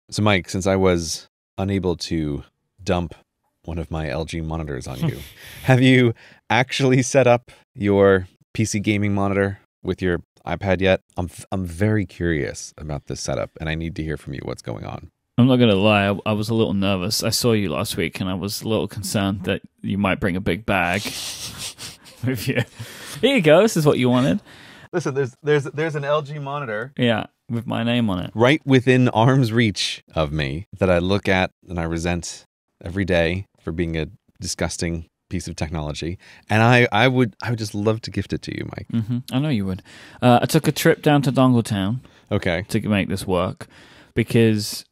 So Myke, since I was unable to dump one of my LG monitors on you, have you actually set up your PC gaming monitor with your iPad yet? I'm very curious about this setup, and I need to hear from you what's going on. I'm not going to lie, I was a little nervous. I saw you last week, and I was a little concerned that you might bring a big bag with you. Here you go, this is what you wanted. Listen, there's an LG monitor. Yeah, with my name on it. Right within arm's reach of me that I look at and I resent every day for being a disgusting piece of technology. And I would just love to gift it to you, Myke. Mm-hmm. I know you would. I took a trip down to Dongletown to make this work because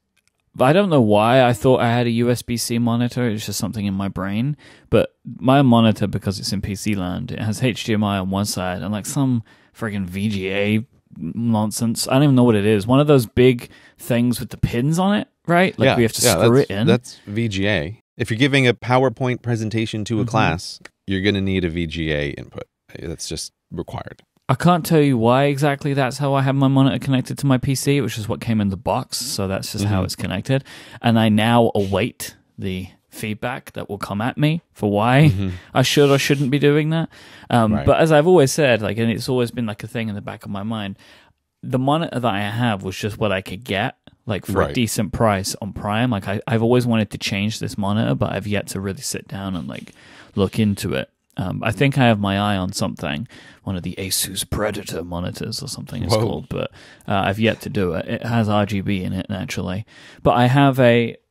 I don't know why I thought I had a USB-C monitor. It's just something in my brain. But my monitor, because it's in PC land, it has HDMI on one side and like some friggin' VGA nonsense. I don't even know what it is. One of those big things with the pins on it, right? Like we have to screw it in. That's VGA. If you're giving a PowerPoint presentation to a class, you're going to need a VGA input. That's just required. I can't tell you why exactly that's how I have my monitor connected to my PC, which is what came in the box. So that's just how it's connected. And I now await the feedback that will come at me for why I should or shouldn't be doing that. Right. But as I've always said, like, and it's always been like a thing in the back of my mind, the monitor that I have was just what I could get, like for a decent price on Prime. Like I've always wanted to change this monitor, but I've yet to really sit down and like look into it. I think I have my eye on something, one of the Asus Predator monitors or something it's called, but I've yet to do it. It has RGB in it, naturally. But I have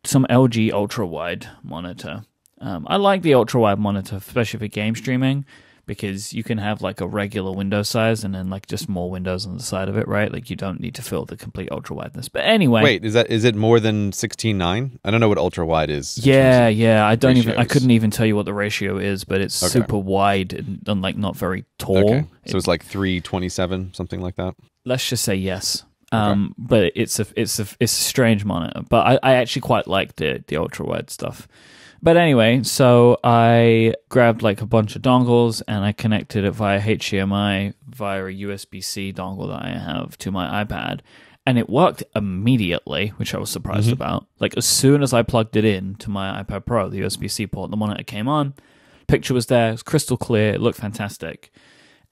some LG ultra-wide monitor. I like the ultra-wide monitor, especially for game streaming, because you can have like a regular window size and then like just more windows on the side of it, right? Like you don't need to fill the complete ultra wideness. But anyway, wait, is it more than 16:9? I don't know what ultra wide is. Yeah. I couldn't even tell you what the ratio is, but it's super wide and like not very tall. Okay. So it's like 327, something like that. Let's just say yes. But it's a strange monitor. But I actually quite like the ultra wide stuff. But anyway, so I grabbed like a bunch of dongles and I connected it via HDMI via a USB-C dongle that I have to my iPad. And it worked immediately, which I was surprised about. Like as soon as I plugged it in to my iPad Pro, the USB-C port, the monitor came on, picture was there, it was crystal clear, it looked fantastic.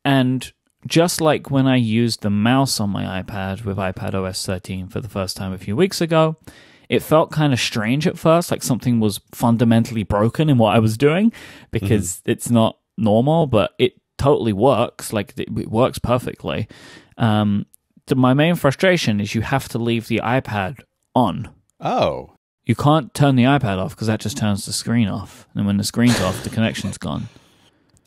And just like when I used the mouse on my iPad with iPadOS 13 for the first time a few weeks ago, it felt kind of strange at first, like something was fundamentally broken in what I was doing because it's not normal, but it totally works. Like it works perfectly. My main frustration is you have to leave the iPad on. Oh. You can't turn the iPad off because that just turns the screen off. And when the screen's off, the connection's gone.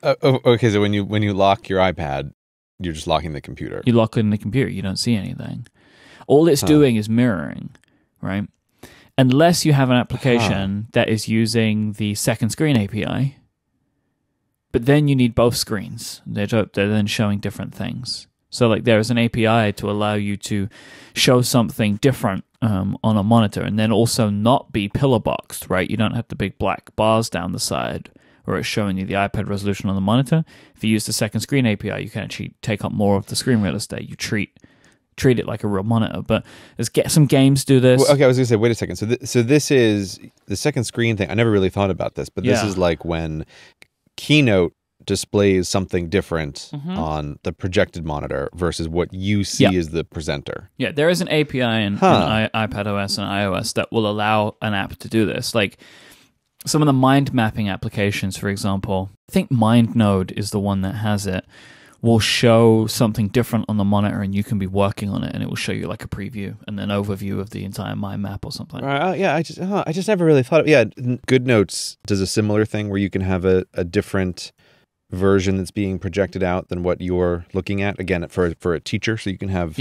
Okay, so when you lock your iPad, you're just locking the computer. You lock it in the computer. You don't see anything. All it's doing is mirroring, right? Unless you have an application that is using the second screen API, but then you need both screens. They're then showing different things. So like there is an API to allow you to show something different on a monitor and then also not be pillar boxed, right? You don't have the big black bars down the side where it's showing you the iPad resolution on the monitor. If you use the second screen API, you can actually take up more of the screen real estate. You treat it like a real monitor, but some games do this. Well, okay, I was going to say, wait a second. So this is the second screen thing. I never really thought about this, but this is like when Keynote displays something different on the projected monitor versus what you see as the presenter. Yeah, there is an API in iPadOS and iOS that will allow an app to do this. Like some of the mind mapping applications, for example, I think MindNode is the one that has it, will show something different on the monitor and you can be working on it and it will show you like a preview and an overview of the entire mind map or something. Yeah, I just never really thought of, GoodNotes does a similar thing where you can have a different version that's being projected out than what you're looking at, again, for a teacher, so you can have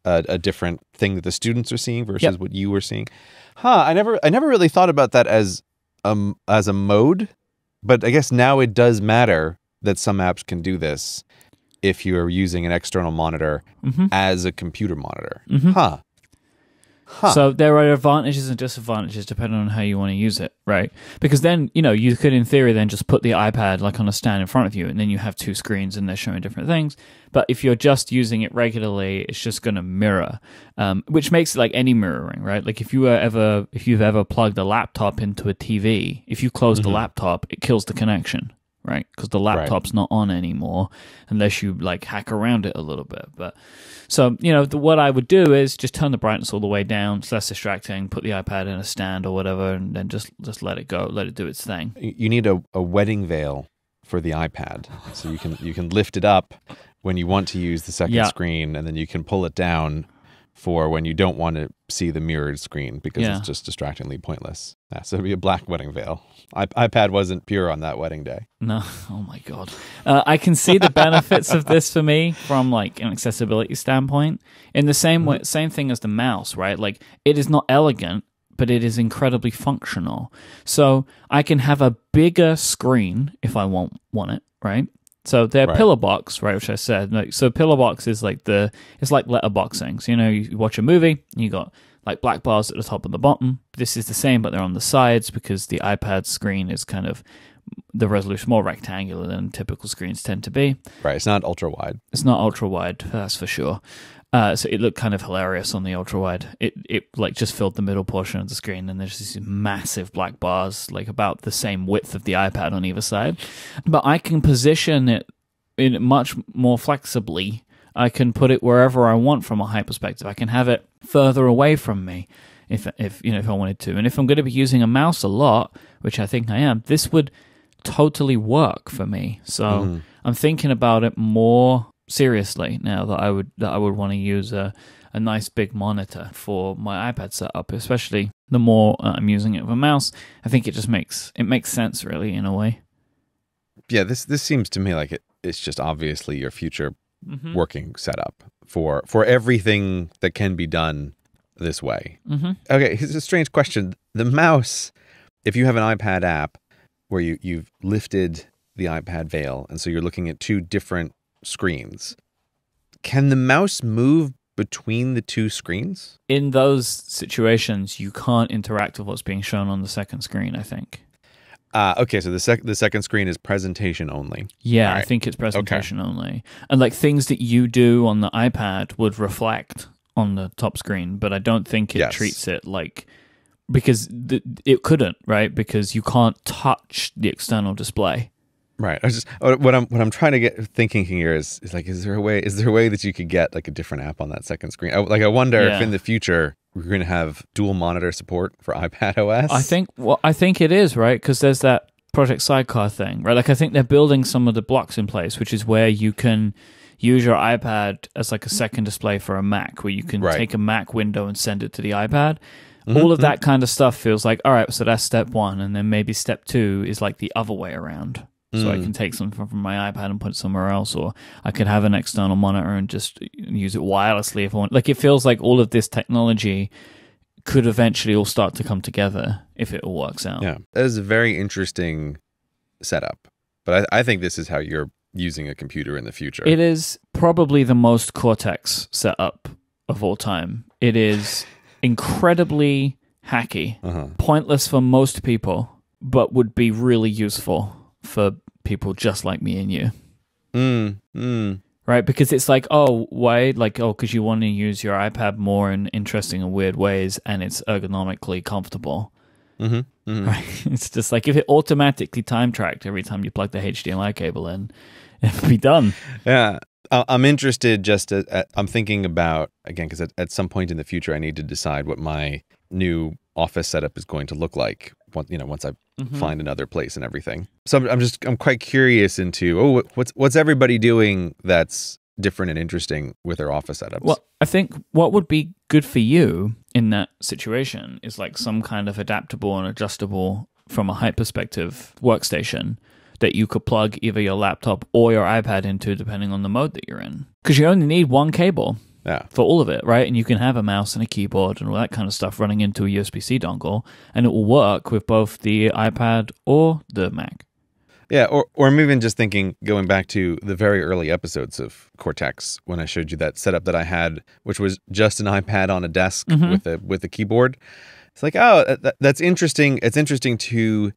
a different thing that the students are seeing versus what you were seeing. I never really thought about that as a mode, but I guess now it does matter that some apps can do this if you're using an external monitor as a computer monitor. So there are advantages and disadvantages depending on how you want to use it, right? Because then, you could in theory then just put the iPad like on a stand in front of you and then you have two screens and they're showing different things. But if you're just using it regularly, it's just going to mirror, which makes it like any mirroring, right? Like if you've ever plugged a laptop into a TV, if you close the laptop, it kills the connection, right? Because the laptop's not on anymore unless you like hack around it a little bit. But so, what I would do is just turn the brightness all the way down. It's less distracting. Put the iPad in a stand or whatever, and then just let it go. Let it do its thing. You need a wedding veil for the iPad, so you can lift it up when you want to use the second screen, and then you can pull it down for when you don't want to see the mirrored screen because it's just distractingly pointless. Yeah, so it'd be a black wedding veil. iPad wasn't pure on that wedding day. No, oh my God. I can see the benefits of this for me from like an accessibility standpoint. In the same way, same thing as the mouse, right? Like it is not elegant, but it is incredibly functional. So I can have a bigger screen if I want it, right? So they're pillow box, right? Which I said. Like, so pillow box is like it's like letterboxing. So you watch a movie, you got like black bars at the top and the bottom. This is the same, but they're on the sides because the iPad screen is kind of the resolution more rectangular than typical screens tend to be. Right. It's not ultra wide. It's not ultra wide, that's for sure. So it looked kind of hilarious on the ultra wide. It like just filled the middle portion of the screen, and there's these massive black bars, like about the same width of the iPad on either side. But I can position it in much more flexibly. I can put it wherever I want from a height perspective. I can have it further away from me if I wanted to. And if I'm going to be using a mouse a lot, which I think I am, this would totally work for me. So I'm thinking about it more seriously now that I would want to use a nice big monitor for my iPad setup, especially the more I'm using it with a mouse. I think it just makes sense really in a way. Yeah, this seems to me like it's just obviously your future working setup for everything that can be done this way. Okay, here's a strange question. The mouse, if you have an iPad app where you've lifted the iPad veil, and so you're looking at two different screens, can the mouse move between the two screens? In those situations, you can't interact with what's being shown on the second screen, I think. Okay, so the second screen is presentation only. Yeah, right. I think it's presentation only. And like things that you do on the iPad would reflect on the top screen, but I don't think it treats it like, because it couldn't, right? Because you can't touch the external display. Right. What I'm trying to get thinking here is like, is there a way that you could get like a different app on that second screen? I wonder if in the future we're going to have dual monitor support for iPad OS. I think it is, right? Because there's that Project Sidecar thing, right? Like I think they're building some of the blocks in place, which is where you can use your iPad as like a second display for a Mac, where you can take a Mac window and send it to the iPad. All of that kind of stuff feels like, all right, so that's step one, and then maybe step two is like the other way around. So I can take something from my iPad and put it somewhere else, or I could have an external monitor and just use it wirelessly if I want. Like it feels like all of this technology could eventually all start to come together if it all works out. Yeah, that is a very interesting setup. But I think this is how you're using a computer in the future. It is probably the most Cortex setup of all time. It is incredibly hacky, pointless for most people, but would be really useful for people just like me and you. Right? Because it's like, oh, why? Like, oh, because you want to use your iPad more in interesting and weird ways, and it's ergonomically comfortable. Right? It's just like if it automatically time tracked every time you plug the HDMI cable in, it'd be done. Yeah. I'm interested I'm thinking about, again, because at some point in the future, I need to decide what my new office setup is going to look like once I find another place and everything. So I'm quite curious into, what's everybody doing that's different and interesting with their office setups? Well, I think what would be good for you in that situation is like some kind of adaptable and adjustable from a height perspective workstation that you could plug either your laptop or your iPad into depending on the mode that you're in. Because you only need one cable for all of it, right? And you can have a mouse and a keyboard and all that kind of stuff running into a USB-C dongle, and it will work with both the iPad or the Mac. Yeah, or I'm even just thinking, going back to the very early episodes of Cortex, when I showed you that setup that I had, which was just an iPad on a desk with a keyboard. It's like, oh, that's interesting. It's interesting to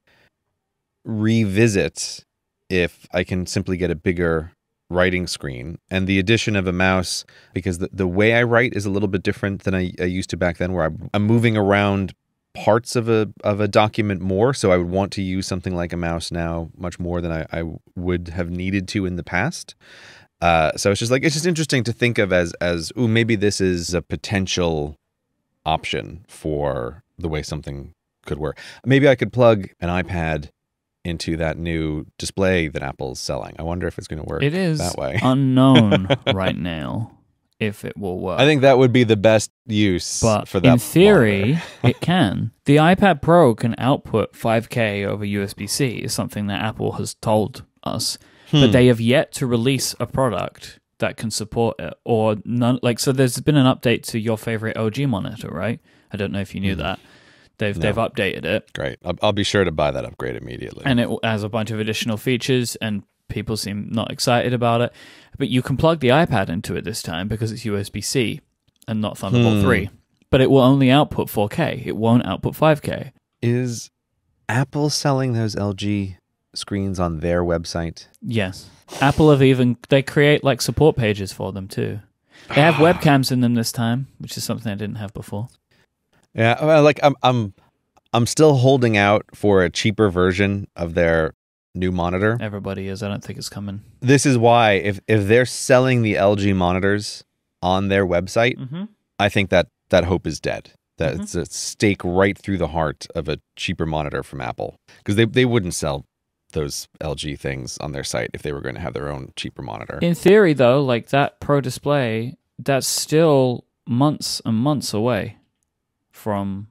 revisit if I can simply get a bigger writing screen, and the addition of a mouse, because the way I write is a little bit different than I used to back then, where I'm moving around parts of a document more, so I would want to use something like a mouse now much more than I would have needed to in the past. So it's just interesting to think of as ooh, maybe this is a potential option for the way something could work. Maybe I could plug an iPad into that new display that Apple's selling. I wonder if it's going to work. It is that way. Unknown right now if it will work. I think that would be the best use for that. In theory, it can. The iPad Pro can output 5K over USB-C, is something that Apple has told us, but they have yet to release a product that can support it, or none. Like, so there's been an update to your favorite LG monitor, right? I don't know if you knew that. They've updated it. Great. I'll be sure to buy that upgrade immediately. And it has a bunch of additional features, and people seem not excited about it. But you can plug the iPad into it this time because it's USB-C and not Thunderbolt 3. But it will only output 4K. It won't output 5K. Is Apple selling those LG screens on their website? Yes. Apple they create like support pages for them too. They have webcams in them this time, which is something I didn't have before. Yeah, well, like I'm still holding out for a cheaper version of their new monitor. Everybody is. I don't think it's coming. This is why if they're selling the LG monitors on their website, I think that hope is dead. That's a stake right through the heart of a cheaper monitor from Apple, because they wouldn't sell those LG things on their site if they were going to have their own cheaper monitor. In theory, though, like that Pro Display, that's still months and months away from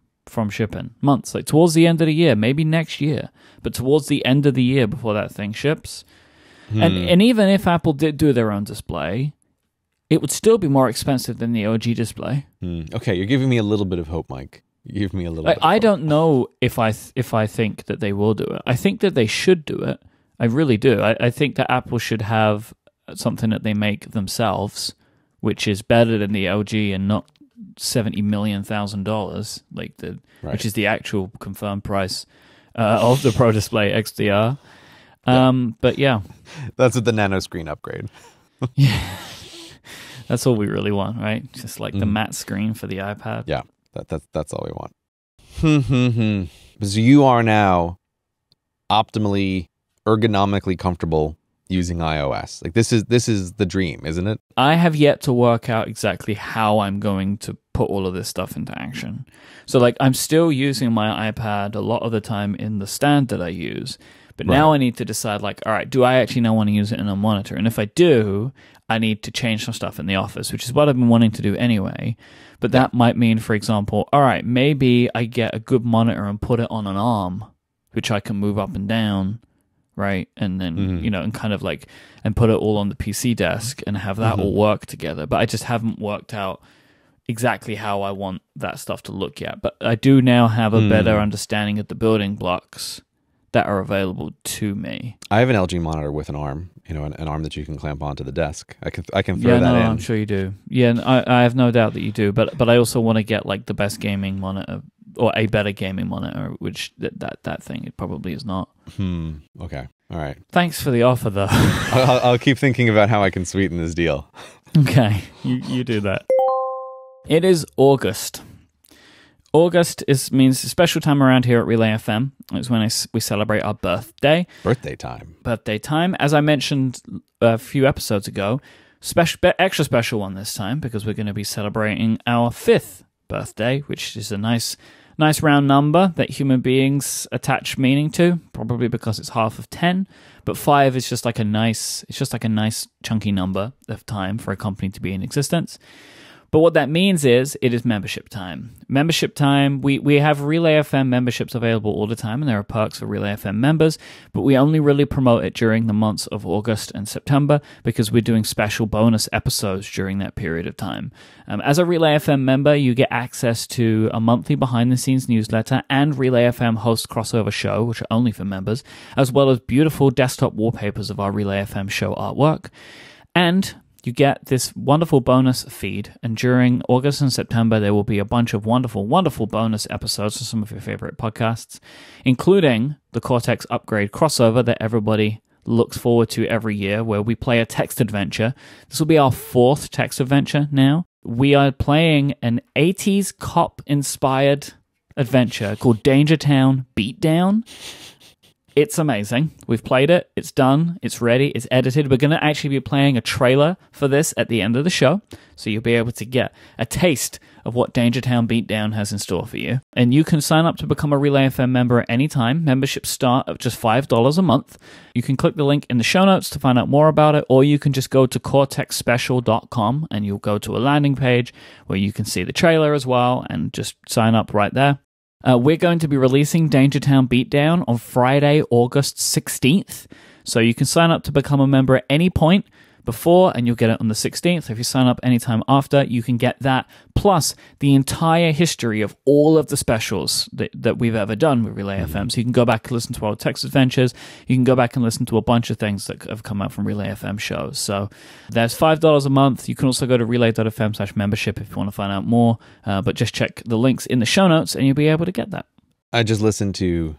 shipping. Months, like towards the end of the year, maybe next year, but towards the end of the year before that thing ships. And even if Apple did do their own display, it would still be more expensive than the OG display. Okay, you're giving me a little bit of hope, Myke. You give me a little bit of hope. I don't know if I think that they will do it. I think that they should do it. I really do. I think that Apple should have something that they make themselves, which is better than the LG and not $70 million, like which is the actual confirmed price of the Pro Display XDR. But yeah, that's with the nano screen upgrade. Yeah, that's all we really want, right? Just like the matte screen for the iPad. Yeah, that's all we want. So you are now optimally, ergonomically comfortable using iOS. Like this is the dream, isn't it? I have yet to work out exactly how I'm going to put all of this stuff into action. So like I'm still using my iPad a lot of the time in the stand that I use, but now I need to decide like, all right, do I actually now want to use it in a monitor? And if I do, I need to change some stuff in the office, which is what I've been wanting to do anyway. But that might mean, for example, all right, maybe I get a good monitor and put it on an arm, which I can move up and down, right? And then, and kind of like, and put it all on the PC desk and have that all work together. But I just haven't worked out exactly how I want that stuff to look yet. But I do now have a better understanding of the building blocks that are available to me. I have an LG monitor with an arm, an arm that you can clamp onto the desk. I can throw that in. I'm sure you do. Yeah, I have no doubt that you do. But I also want to get like the best gaming monitor, or a better gaming monitor, which that thing it probably is not. Okay. All right. Thanks for the offer, though. I'll keep thinking about how I can sweeten this deal. Okay, you do that. It is August. August means a special time around here at Relay FM. It's when we celebrate our birthday. Birthday time. As I mentioned a few episodes ago, extra special one this time because we're going to be celebrating our 5th birthday, which is a nice round number that human beings attach meaning to, probably because it's half of 10. But 5 is just like a nice chunky number of time for a company to be in existence. But what that means is it is membership time. Membership time, we have Relay FM memberships available all the time, and there are perks for Relay FM members, but we only really promote it during the months of August and September because we're doing special bonus episodes during that period of time. As a Relay FM member, you get access to a monthly behind-the-scenes newsletter and Relay FM host crossover show, which are only for members, as well as beautiful desktop wallpapers of our Relay FM show artwork. And you get this wonderful bonus feed, and during August and September, there will be a bunch of wonderful, wonderful bonus episodes of some of your favorite podcasts, including the Cortex Upgrade crossover that everybody looks forward to every year, where we play a text adventure. This will be our 4th text adventure now. We are playing an 80s cop-inspired adventure called Dangertown Beatdown. It's amazing. We've played it. It's done. It's ready. It's edited. We're going to actually be playing a trailer for this at the end of the show, so you'll be able to get a taste of what Dangertown Beatdown has in store for you. And you can sign up to become a Relay FM member at any time. Memberships start at just $5 a month. You can click the link in the show notes to find out more about it, or you can just go to cortexspecial.com and you'll go to a landing page where you can see the trailer as well and just sign up right there. We're going to be releasing Dangertown Beatdown on Friday, August 16th. So you can sign up to become a member at any point before, and you'll get it on the 16th. If you sign up anytime after, you can get that, plus the entire history of all of the specials that we've ever done with Relay FM. So you can go back and listen to our text adventures. You can go back and listen to a bunch of things that have come out from Relay FM shows. So there's $5 a month. You can also go to relay.fm/membership if you want to find out more. But just check the links in the show notes, and you'll be able to get that. I just listened to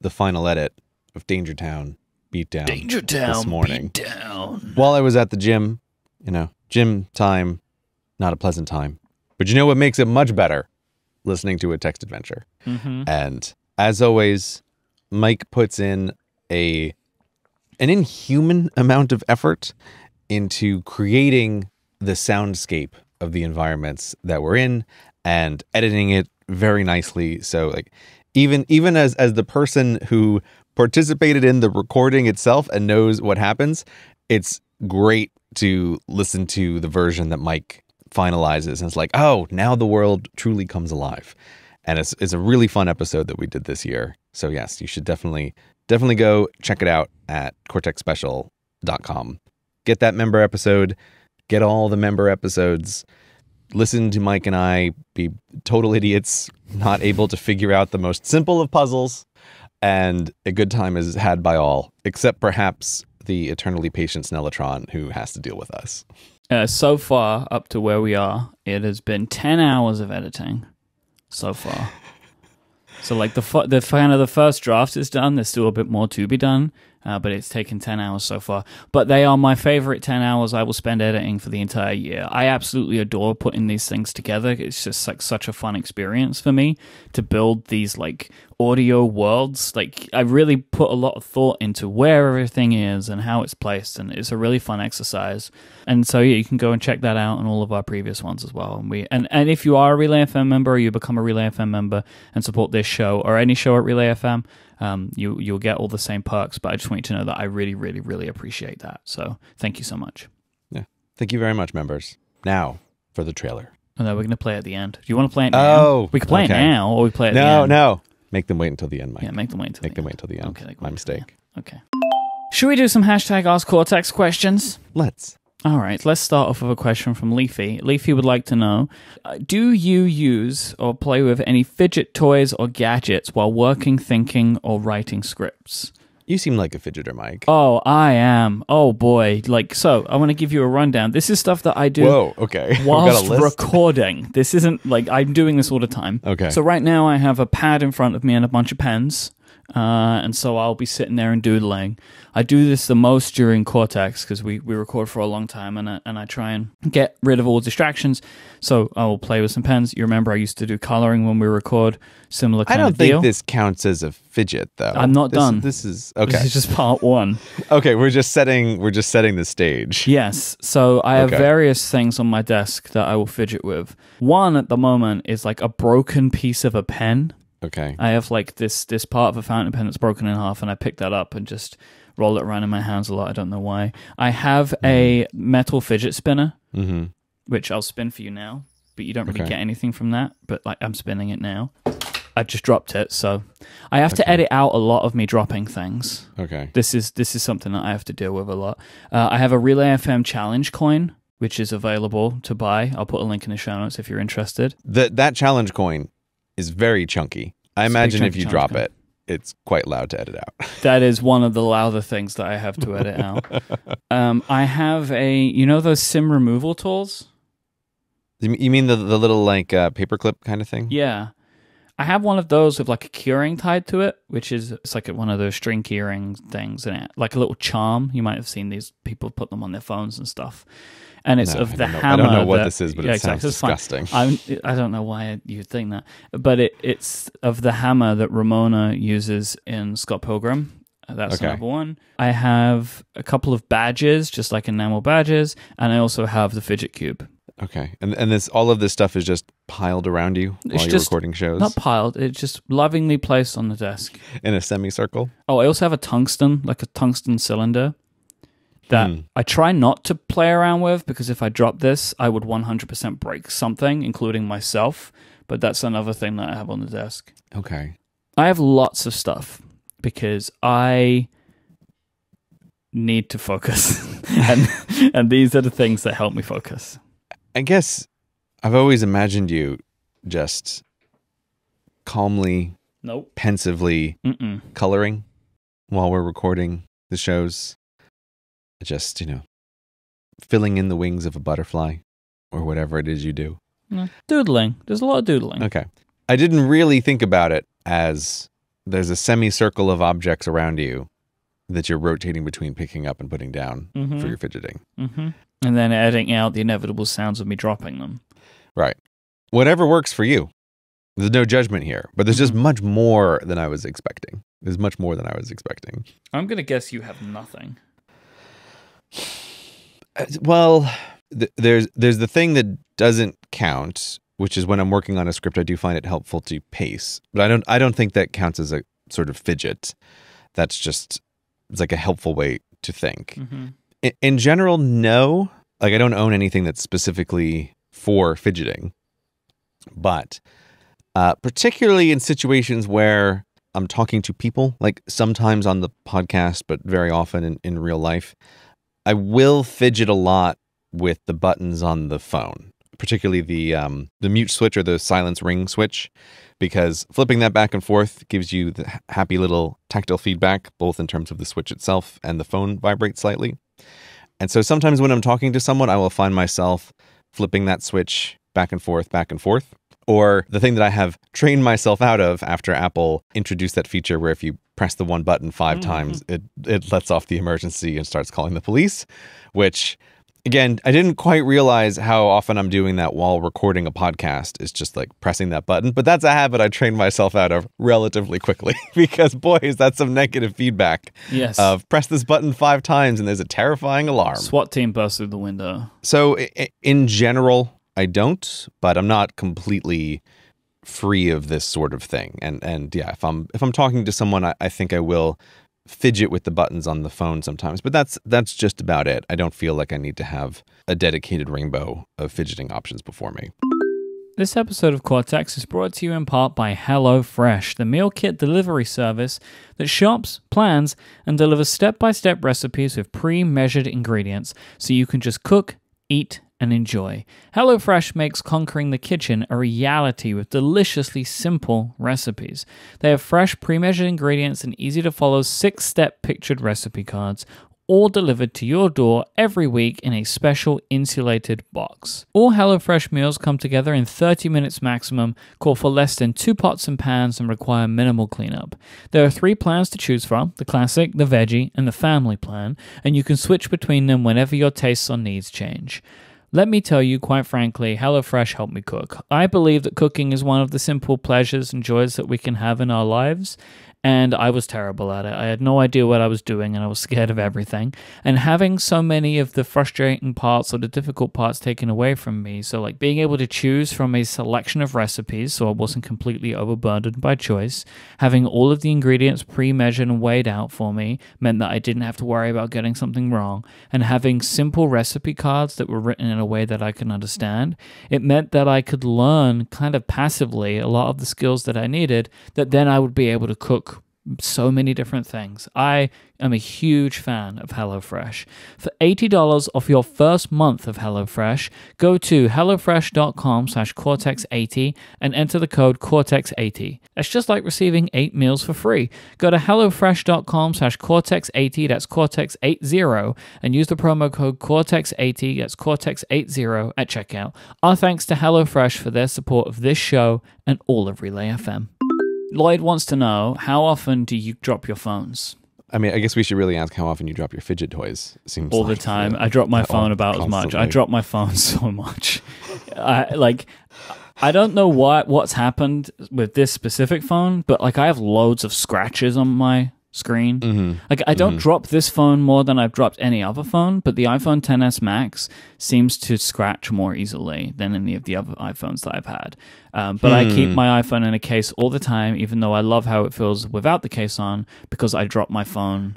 the final edit of Dangertown Beatdown this morning. Beatdown. While I was at the gym, gym time, not a pleasant time. But you know what makes it much better? Listening to a text adventure. Mm-hmm. And as always, Myke puts in an inhuman amount of effort into creating the soundscape of the environments that we're in and editing it very nicely. So like even as the person who participated in the recording itself and knows what happens, it's great to listen to the version that Myke finalizes. And it's like, oh, now the world truly comes alive. And it's a really fun episode that we did this year. So yes, you should definitely go check it out at cortexspecial.com. Get that member episode, get all the member episodes, listen to Myke and I be total idiots, not able to figure out the most simple of puzzles. And a good time is had by all, except perhaps the eternally patient Snellotron, who has to deal with us. So far, up to where we are, it has been 10 hours of editing so far. So like the first draft is done. There's still a bit more to be done, but it's taken 10 hours so far. But they are my favorite 10 hours I will spend editing for the entire year. I absolutely adore putting these things together. It's just like such a fun experience for me to build these like audio worlds. Like I really put a lot of thought into where everything is and how it's placed, and it's a really fun exercise. And so yeah, you can go and check that out on all of our previous ones as well. And if you are a Relay FM member, or you become a Relay FM member and support this show or any show at Relay FM, you'll get all the same perks. But I just want you to know that I really, really, really appreciate that. So thank you so much. Yeah, thank you very much, members. Now for the trailer. Oh, no, we're going to play it at the end. Do you want to play it now? Oh, we can play it now, or we play it at the end. No. Make them wait until the end, Myke. Yeah, make them wait until the end. Okay, my mistake. Okay. Should we do some hashtag Ask Cortex questions? Let's. All right, let's start off with a question from Leafy. Leafy would like to know, do you use or play with any fidget toys or gadgets while working, thinking, or writing scripts? You seem like a fidgeter, Myke. Oh, I am. Oh, boy. So I want to give you a rundown. This is stuff that I do whilst recording. This isn't like I'm doing this all the time. Okay. So right now I have a pad in front of me and a bunch of pens. And so I'll be sitting there and doodling. I do this the most during Cortex because we record for a long time, and I try and get rid of all distractions. So I will play with some pens. You remember I used to do coloring when we record, similar kind of deal. I don't think this counts as a fidget, though. I'm not done. This is okay. This is just part one. Okay, we're just setting the stage. Yes. So I have various things on my desk that I will fidget with. One at the moment is like a broken piece of a pen. Okay. I have like this part of a fountain pen that's broken in half, and I pick that up and just roll it around in my hands a lot. I don't know why. I have a metal fidget spinner. Mm-hmm. which I'll spin for you now, but you don't really Okay. get anything from that. But like I'm spinning it now. I just dropped it, so I have to edit out a lot of me dropping things. Okay. This is something that I have to deal with a lot. I have a Relay FM challenge coin, which is available to buy. I'll put a link in the show notes if you're interested. That challenge coin is very chunky. I imagine if chunky you drop coin. it, it's quite loud to edit out. That is one of the louder things that I have to edit out. I have those SIM removal tools? You mean the little like paperclip kind of thing? Yeah. I have one of those with like a keyring tied to it, which is it's like one of those string keyring things, and like a little charm. You might have seen these people put them on their phones and stuff. And it's of the hammer. I don't know what this is, but it sounds exactly. disgusting. I don't know why you'd think that, but it's of the hammer that Ramona uses in Scott Pilgrim. That's number one. I have a couple of badges, just like enamel badges, and I also have the fidget cube. Okay, and all of this stuff is just piled around you while you're recording shows? Not piled, it's just lovingly placed on the desk. In a semicircle? Oh, I also have a tungsten cylinder that I try not to play around with, because if I drop this, I would 100% break something, including myself. But that's another thing that I have on the desk. Okay. I have lots of stuff because I need to focus. and these are the things that help me focus. I guess I've always imagined you just calmly, pensively coloring while we're recording the shows. Just, filling in the wings of a butterfly or whatever it is you do. Doodling. There's a lot of doodling. Okay. I didn't really think about it as there's a semicircle of objects around you that you're rotating between picking up and putting down for your fidgeting. Mm-hmm. And then editing out the inevitable sounds of me dropping them. Right. Whatever works for you. There's no judgment here, but there's just much more than I was expecting. There's much more than I was expecting. I'm going to guess you have nothing. Well, there's the thing that doesn't count, which is when I'm working on a script, I do find it helpful to pace. But I don't think that counts as a sort of fidget. That's just, it's like a helpful way to think. Mm-hmm. In general, no. Like, I don't own anything that's specifically for fidgeting. But particularly in situations where I'm talking to people, like sometimes on the podcast, but very often in real life, I will fidget a lot with the buttons on the phone, particularly the mute switch or the silence ring switch, because flipping that back and forth gives you the happy little tactile feedback, both in terms of the switch itself and the phone vibrates slightly. And so sometimes when I'm talking to someone, I will find myself flipping that switch back and forth, or the thing that I have trained myself out of after Apple introduced that feature where if you press the one button 5 times, it lets off the emergency and starts calling the police, which, again, I didn't quite realize how often I'm doing that while recording a podcast. It's just like pressing that button. But that's a habit I trained myself out of relatively quickly because, boys, that's some negative feedback. Yes. Of press this button 5 times and there's a terrifying alarm. SWAT team bursts through the window. So in general, I don't, but I'm not completely free of this sort of thing. And yeah, if I'm talking to someone, I think I will fidget with the buttons on the phone sometimes, but that's just about it. I don't feel like I need to have a dedicated rainbow of fidgeting options before me. This episode of Cortex is brought to you in part by HelloFresh, the meal kit delivery service that shops, plans, and delivers step-by-step recipes with pre-measured ingredients so you can just cook, eat, and enjoy. HelloFresh makes conquering the kitchen a reality with deliciously simple recipes. They have fresh, pre-measured ingredients and easy-to-follow 6-step pictured recipe cards, all delivered to your door every week in a special insulated box. All HelloFresh meals come together in 30 minutes maximum, call for less than 2 pots and pans, and require minimal cleanup. There are 3 plans to choose from: the classic, the veggie, and the family plan, and you can switch between them whenever your tastes or needs change. Let me tell you, quite frankly, HelloFresh helped me cook. I believe that cooking is one of the simple pleasures and joys that we can have in our lives, and I was terrible at it. I had no idea what I was doing, and I was scared of everything. And having so many of the frustrating parts or the difficult parts taken away from me, so like being able to choose from a selection of recipes, so I wasn't completely overburdened by choice, having all of the ingredients pre-measured and weighed out for me meant that I didn't have to worry about getting something wrong, and having simple recipe cards that were written in a way that I can understand, it meant that I could learn kind of passively a lot of the skills that I needed, that then I would be able to cook so many different things. I am a huge fan of HelloFresh. For $80 off your first month of HelloFresh, go to hellofresh.com/Cortex80 and enter the code Cortex80. That's just like receiving 8 meals for free. Go to hellofresh.com/Cortex80, that's Cortex80, and use the promo code Cortex80, that's Cortex80 at checkout. Our thanks to HelloFresh for their support of this show and all of Relay FM. Lloyd wants to know, how often do you drop your phones? I mean, I guess we should really ask how often you drop your fidget toys. Seems all like the time. I drop my phone about constantly. as much. I drop my phone so much. I don't know what's happened with this specific phone, but like I have loads of scratches on my screen. Mm-hmm. Like I don't drop this phone more than I've dropped any other phone, but the iPhone XS Max seems to scratch more easily than any of the other iPhones that I've had. But I keep my iPhone in a case all the time, even though I love how it feels without the case on, because I drop my phone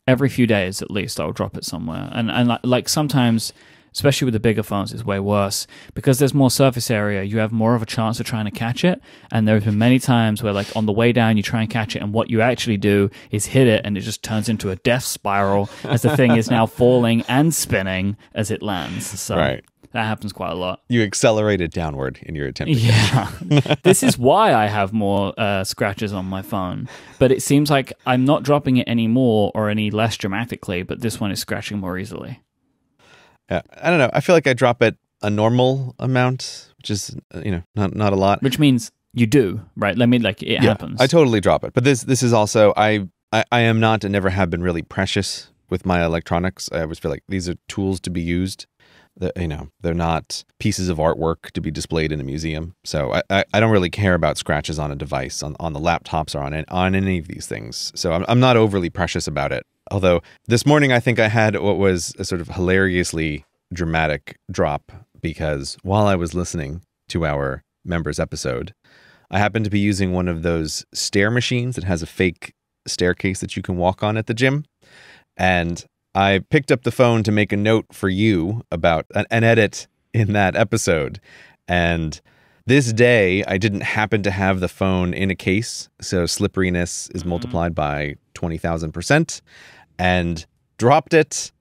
every few days at least. I'll drop it somewhere, and like sometimes, especially with the bigger phones, it's way worse because there's more surface area. You have more of a chance of trying to catch it. And there have been many times where like on the way down, you try and catch it. And what you actually do is hit it and it just turns into a death spiral as the thing is now falling and spinning as it lands. So right. That happens quite a lot. You accelerated downward in your attempt. Yeah. This is why I have more scratches on my phone. But it seems like I'm not dropping it any more or any less dramatically, but this one is scratching more easily. Yeah, I don't know. I feel like I drop it a normal amount, which is not a lot. Which means you do, right? It happens. I totally drop it. But this is also I am not and never have been really precious with my electronics. I always feel like these are tools to be used. They're not pieces of artwork to be displayed in a museum. So I don't really care about scratches on a device, on the laptops or on any of these things. So I'm not overly precious about it. Although this morning I think I had what was a sort of hilariously dramatic drop because while I was listening to our members episode, I happened to be using one of those stair machines that has a fake staircase that you can walk on at the gym. And I picked up the phone to make a note for you about an edit in that episode. And this day, I didn't happen to have the phone in a case. So slipperiness is multiplied by 20,000%. And dropped it.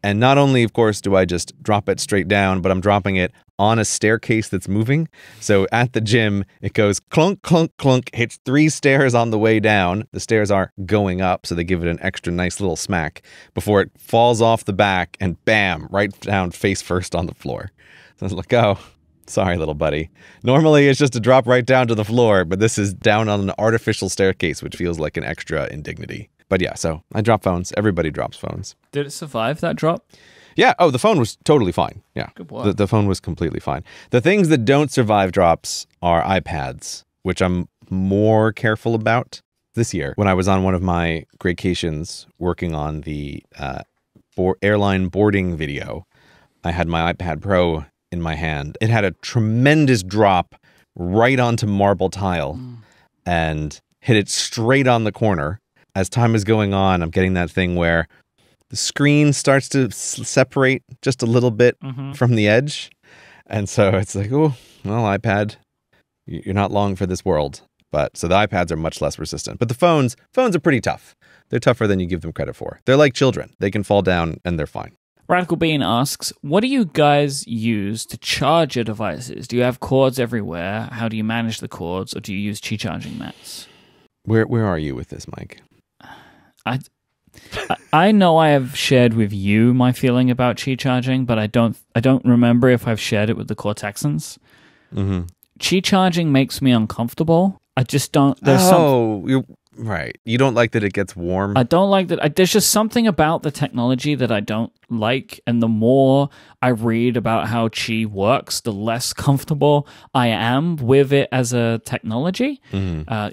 And not only, of course, do I just drop it straight down, but I'm dropping it on a staircase that's moving. So at the gym, it goes clunk, clunk, clunk, hits 3 stairs on the way down. The stairs are going up, so they give it an extra nice little smack before it falls off the back and bam, right down face first on the floor. So I was like, oh, sorry, little buddy. Normally, it's just a drop right down to the floor, but this is down on an artificial staircase, which feels like an extra indignity. But yeah, so I drop phones. Everybody drops phones. Did it survive that drop? Yeah. Oh, the phone was totally fine. Yeah. Good boy. The phone was completely fine. The things that don't survive drops are iPads, which I'm more careful about this year. When I was on one of my greycations working on the airline boarding video, I had my iPad Pro in my hand. It had a tremendous drop right onto marble tile and hit it straight on the corner. As time is going on, I'm getting that thing where the screen starts to separate just a little bit from the edge. And so it's like, oh, well, iPad, you're not long for this world. But so the iPads are much less resistant. But the phones are pretty tough. They're tougher than you give them credit for. They're like children. They can fall down and they're fine. Radical Bean asks, what do you guys use to charge your devices? Do you have cords everywhere? How do you manage the cords? Or do you use Qi charging mats? Where are you with this, Myke? I know I have shared with you my feeling about Qi charging, but I don't remember if I've shared it with the Cortexans. Qi charging makes me uncomfortable. I just don't. Right. You don't like that it gets warm? I don't like that. There's just something about the technology that I don't like. And the more I read about how Qi works, the less comfortable I am with it as a technology.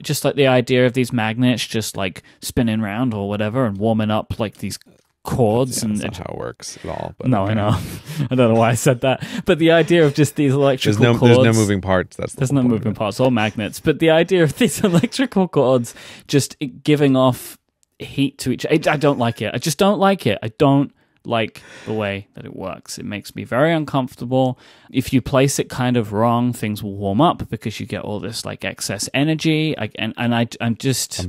Just like the idea of these magnets just like spinning around or whatever and warming up like these cords. That's not how it works at all. But no, okay. I know. I don't know why I said that. But the idea of just these electrical cords. There's no moving parts. There's no moving parts, all magnets. But the idea of these electrical cords just giving off heat to each other, I don't like it. I just don't like it. I don't like the way that it works. It makes me very uncomfortable. If you place it kind of wrong, things will warm up because you get all this like excess energy. I'm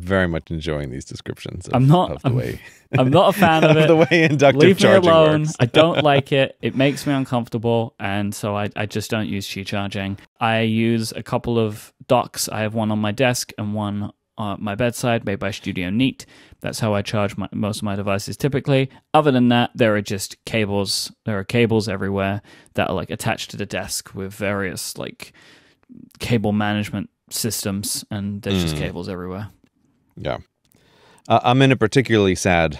very much enjoying these descriptions of, I'm not a fan of it. The way inductive charging Leave me alone. works. I don't like it. It makes me uncomfortable, and so I just don't use Qi charging. I use a couple of docks. I have one on my desk and one on my bedside, made by Studio Neat. That's how I charge most of my devices typically. Other than that, there are just cables. There are cables everywhere that are like attached to the desk with various like cable management systems, and there's just cables everywhere. Yeah. I'm in a particularly sad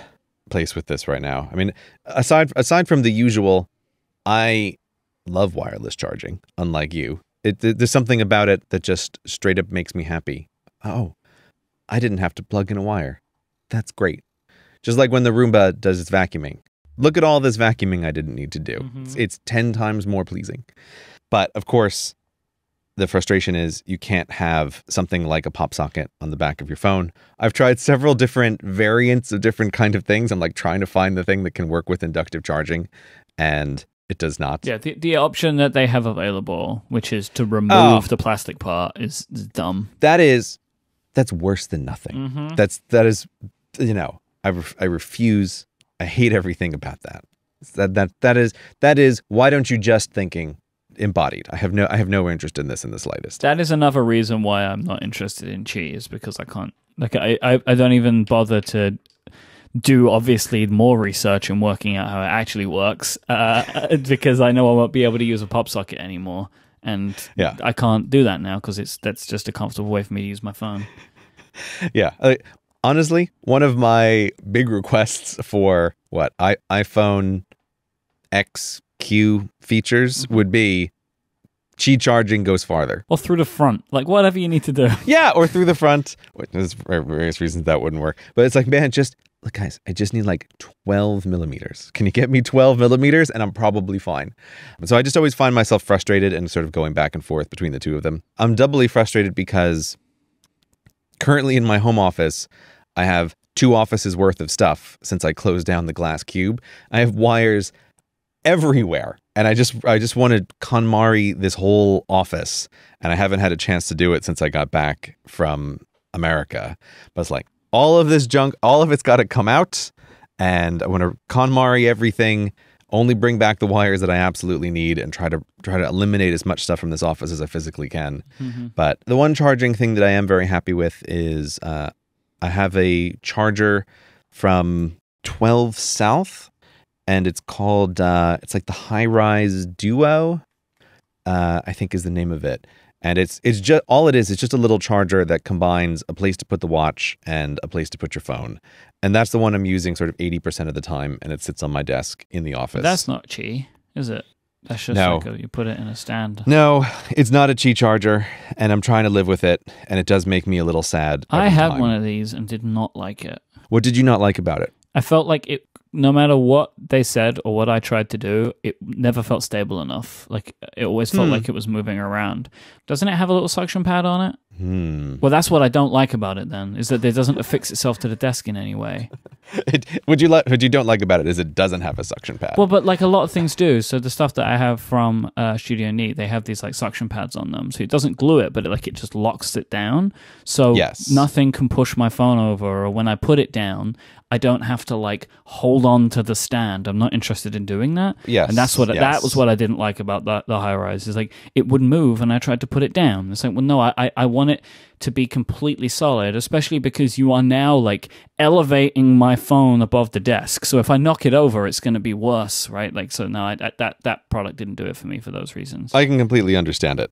place with this right now. I mean, aside from the usual, I love wireless charging, unlike you. There's something about it that just straight up makes me happy. Oh, I didn't have to plug in a wire. That's great. Just like when the Roomba does its vacuuming. Look at all this vacuuming I didn't need to do. It's 10 times more pleasing. But of course, the frustration is you can't have something like a pop socket on the back of your phone. I've tried several different variants of different kind of things. I'm like trying to find the thing that can work with inductive charging, and it does not. Yeah, the option that they have available, which is to remove the plastic part, is dumb. That's worse than nothing. That is, I refuse. I hate everything about that. That is. Why don't you just thinking embodied? I have no interest in this in the slightest. That is another reason why I'm not interested in Qi, is because I can't. Like I don't even bother to do obviously more research and working out how it actually works because I know I won't be able to use a pop socket anymore. And I can't do that now because that's just a comfortable way for me to use my phone. Yeah. Honestly, one one big requests for iPhone XQ features would be Qi charging goes farther. Or through the front. Like, whatever you need to do. Yeah, or through the front. There's various reasons that wouldn't work. But it's like, man, look, guys, I just need like 12 millimeters. Can you get me 12 millimeters? And I'm probably fine. So I just always find myself frustrated and sort of going back and forth between the two of them. I'm doubly frustrated because currently in my home office, I have 2 offices worth of stuff since I closed down the glass cube. I have wires everywhere. And I just want to KonMari this whole office. And I haven't had a chance to do it since I got back from America. But it's like, all of this junk, all of it's got to come out, and I want to KonMari everything, only bring back the wires that I absolutely need, and try to eliminate as much stuff from this office as I physically can. But the one charging thing that I am very happy with is I have a charger from 12 South, and it's called, it's like the High Rise Duo, I think is the name of it. And it's just all it is. It's just a little charger that combines a place to put the watch and a place to put your phone. And that's the one I'm using sort of 80% of the time. And it sits on my desk in the office. That's not Qi, is it? That's just like you put it in a stand. No, it's not a Qi charger. And I'm trying to live with it. And it does make me a little sad. I had one of these and did not like it. What did you not like about it? I felt like it, no matter what they said or what I tried to do, it never felt stable enough. Like, it always felt like it was moving around. Doesn't it have a little suction pad on it? Well, that's what I don't like about it then, is that it doesn't affix itself to the desk in any way. What you don't like about it is it doesn't have a suction pad. Well, but like a lot of things do. So the stuff that I have from Studio Neat, they have these like suction pads on them. So it doesn't glue it, but it just locks it down. So nothing can push my phone over, or when I put it down, I don't have to like hold on to the stand. I'm not interested in doing that. Yes. And that was what I didn't like about the high rise. Is like it would move and I tried to put it down. It's like, well, no, I want it to be completely solid, especially because you are now like elevating my phone above the desk. So if I knock it over, it's going to be worse, right? Like, so no, that product didn't do it for me for those reasons. I can completely understand it.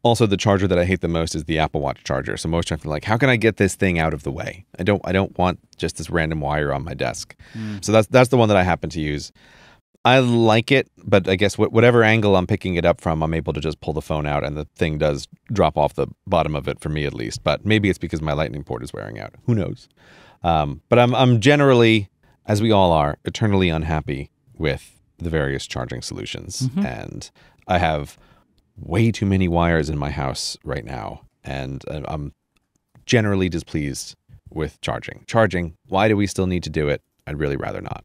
Also, the charger that I hate the most is the Apple Watch charger. So most times I'm like, how can I get this thing out of the way? I don't want just this random wire on my desk. So that's the one that I happen to use. I like it, but I guess whatever angle I'm picking it up from, I'm able to just pull the phone out and the thing does drop off the bottom of it for me at least. But maybe it's because my lightning port is wearing out. Who knows? But I'm generally, as we all are, eternally unhappy with the various charging solutions. And I have way too many wires in my house right now. And I'm generally displeased with charging. Why do we still need to do it? I'd really rather not.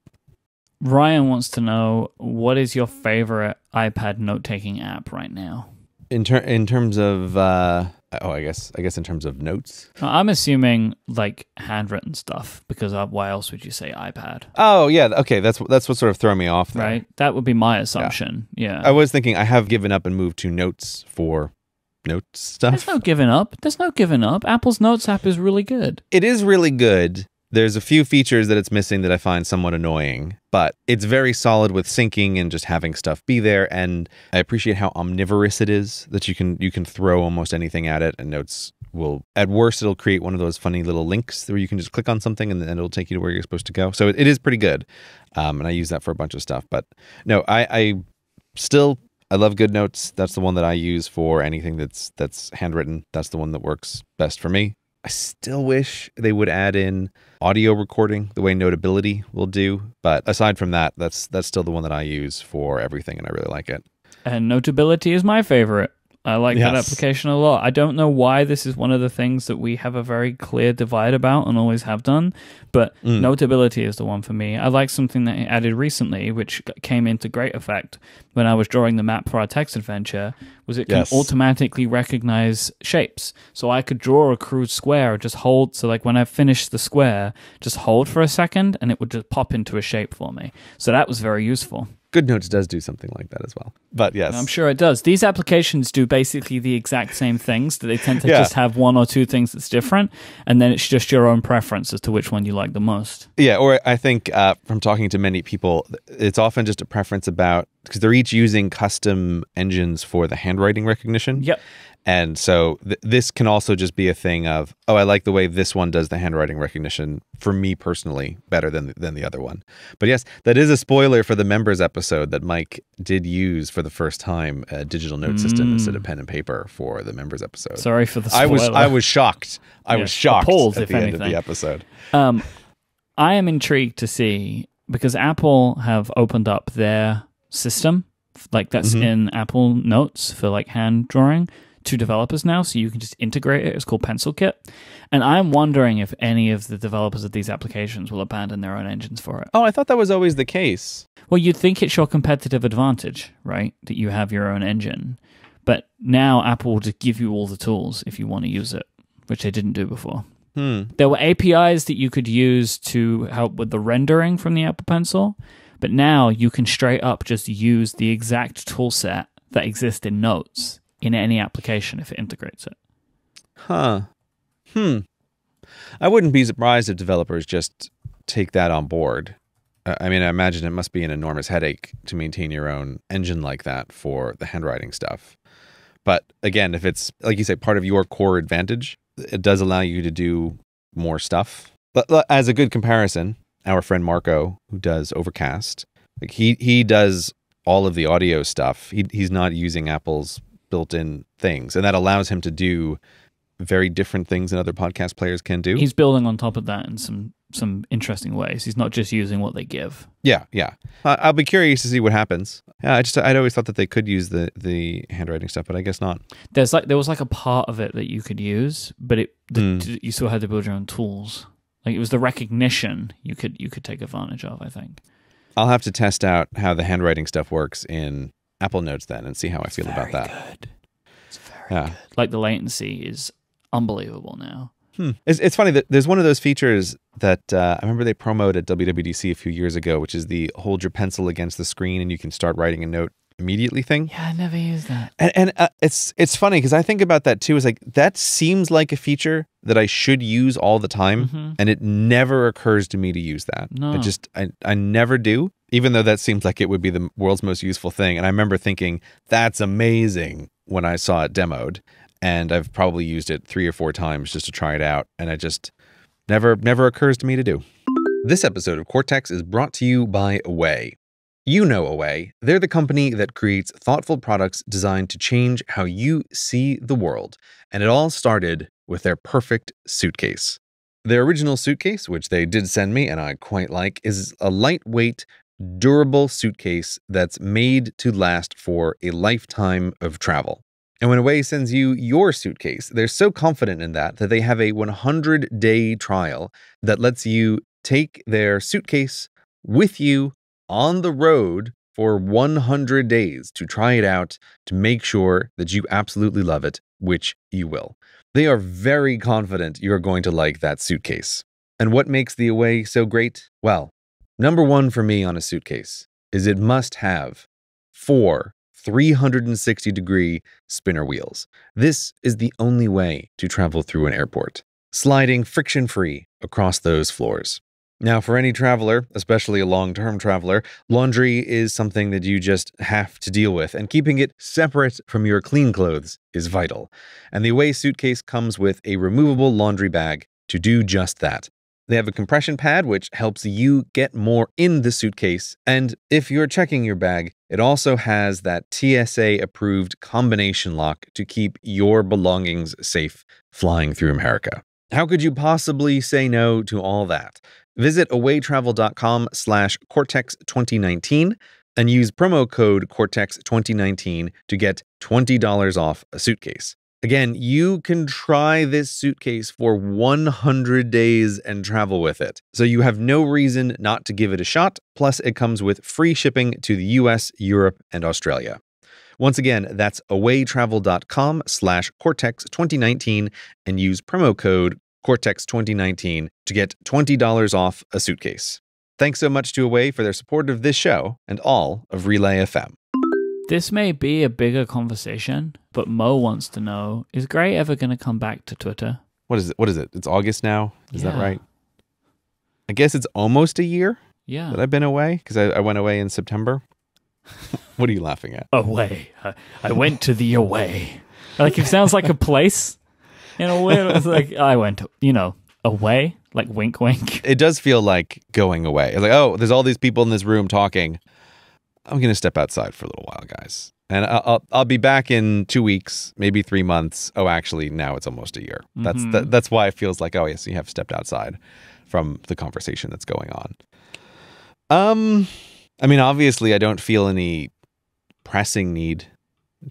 Ryan wants to know, what is your favorite iPad note-taking app right now? In terms of, I guess in terms of notes. I'm assuming like handwritten stuff, because why else would you say iPad? Oh yeah, okay, that's what sort of throw me off there. Right, that would be my assumption. Yeah. I was thinking I have given up and moved to Notes for note stuff. There's no giving up. Apple's Notes app is really good. It is really good. There's a few features that it's missing that I find somewhat annoying, but it's very solid with syncing and just having stuff be there. And I appreciate how omnivorous it is, that you can throw almost anything at it, and Notes will, at worst, it'll create one of those funny little links where you can just click on something and then it'll take you to where you're supposed to go. So it is pretty good. And I use that for a bunch of stuff. But no, I love GoodNotes. That's the one that I use for anything that's handwritten. That's the one that works best for me. I still wish they would add in audio recording the way Notability will do. But aside from that, that's still the one that I use for everything, and I really like it. And Notability is my favorite. I like that application a lot. I don't know why this is one of the things that we have a very clear divide about and always have done, but Notability is the one for me. I like something that it added recently, which came into great effect when I was drawing the map for our text adventure, was it can automatically recognize shapes. So I could draw a crude square, just hold, so like when I finished the square, just hold for a second and it would just pop into a shape for me. So that was very useful. GoodNotes does do something like that as well. But yes. I'm sure it does. These applications do basically the exact same things, that they tend to just have one or two things that's different, and then it's just your own preference as to which one you like the most. Yeah, or I think from talking to many people, it's often just a preference about, because they're each using custom engines for the handwriting recognition. Yep. And so this can also just be a thing of, oh, I like the way this one does the handwriting recognition for me personally better than the other one. But yes, that is a spoiler for the members episode that Myke did use for the first time a digital note system instead of pen and paper for the members episode. Sorry for the spoiler. I was shocked. I was shocked appalled, at the end of the episode. I am intrigued to see, because Apple have opened up their system, like that's in Apple Notes for like hand drawing, to developers now, so you can just integrate it. It's called PencilKit. And I'm wondering if any of the developers of these applications will abandon their own engines for it. Oh, I thought that was always the case. Well, you'd think it's your competitive advantage, right? That you have your own engine. But now Apple will just give you all the tools if you want to use it, which they didn't do before. There were APIs that you could use to help with the rendering from the Apple Pencil, but now you can straight up just use the exact tool set that exists in Notes in any application if it integrates it. I wouldn't be surprised if developers just take that on board. I mean, I imagine it must be an enormous headache to maintain your own engine like that for the handwriting stuff. But again, if it's, like you say, part of your core advantage, it does allow you to do more stuff. But as a good comparison, our friend Marco, who does Overcast, like he does all of the audio stuff. He's not using Apple's built-in things, and that allows him to do very different ththings than other podcast players can do. He's building on top of that in some interesting ways. He's not just using what they give. Yeah. I'll be curious to see what happens. Yeah, I'd always thought that they could use the handwriting stuff, but I guess not. There was like a part of it that you could use, but you still had to build your own tools. Like it was the recognition you could take advantage of, I think. I'll have to test out how the handwriting stuff works in Apple Notes then and see how I feel about that. Good. It's very good. Like the latency is unbelievable now. It's funny that there's one of those features that I remember they promoted at WWDC a few years ago, which is the hold your pencil against the screen and you can start writing a note immediately thing. Yeah, I never used that. And it's funny because I think about that too. It's like that seems like a feature that I should use all the time, and it never occurs to me to use that. No. I never do, even though that seems like it would be the world's most useful thing. And I remember thinking that's amazing when I saw it demoed, and I've probably used it 3 or 4 times just to try it out, and it just never occurs to me to do. This episode of Cortex is brought to you by Away. You know Away. They're the company that creates thoughtful products designed to change how you see the world. And it all started with their perfect suitcase. Their original suitcase, which they did send me and I quite like, is a lightweight, durable suitcase that's made to last for a lifetime of travel. And when Away sends you your suitcase, they're so confident in that they have a 100-day trial that lets you take their suitcase with you on the road for 100 days to try it out, to make sure that you absolutely love it, which you will. They are very confident you're going to like that suitcase. And what makes the Away so great? Well, number one for me on a suitcase is it must have 4 360-degree spinner wheels. This is the only way to travel through an airport, sliding friction-free across those floors. Now, for any traveler, especially a long-term traveler, laundry is something that you just have to deal with, and keeping it separate from your clean clothes is vital. And the Away suitcase comes with a removable laundry bag to do just that. They have a compression pad, which helps you get more in the suitcase, and if you're checking your bag, it also has that TSA-approved combination lock to keep your belongings safe flying through America. How could you possibly say no to all that? Visit awaytravel.com/Cortex2019 and use promo code Cortex2019 to get $20 off a suitcase. Again, you can try this suitcase for 100 days and travel with it. So you have no reason not to give it a shot. Plus, it comes with free shipping to the US, Europe, and Australia. Once again, that's awaytravel.com/Cortex2019 and use promo code Cortex2019 to get $20 off a suitcase. Thanks so much to Away for their support of this show and all of Relay FM. This may be a bigger conversation, but Mo wants to know, is Gray ever going to come back to Twitter? What is it? It's August now? Is that right? I guess it's almost a year that I've been away, because I went away in September. What are you laughing at? Away. I went to the Away. Like, it sounds like a place. In a way, it's like, I went, away, like wink, wink. It does feel like going away. It's like, oh, there's all these people in this room talking. I'm going to step outside for a little while, guys. And I'll be back in 2 weeks, maybe 3 months. Oh, actually, now it's almost a year. That's why it feels like, oh, yes, you have stepped outside from the conversation that's going on. I mean, obviously, I don't feel any pressing need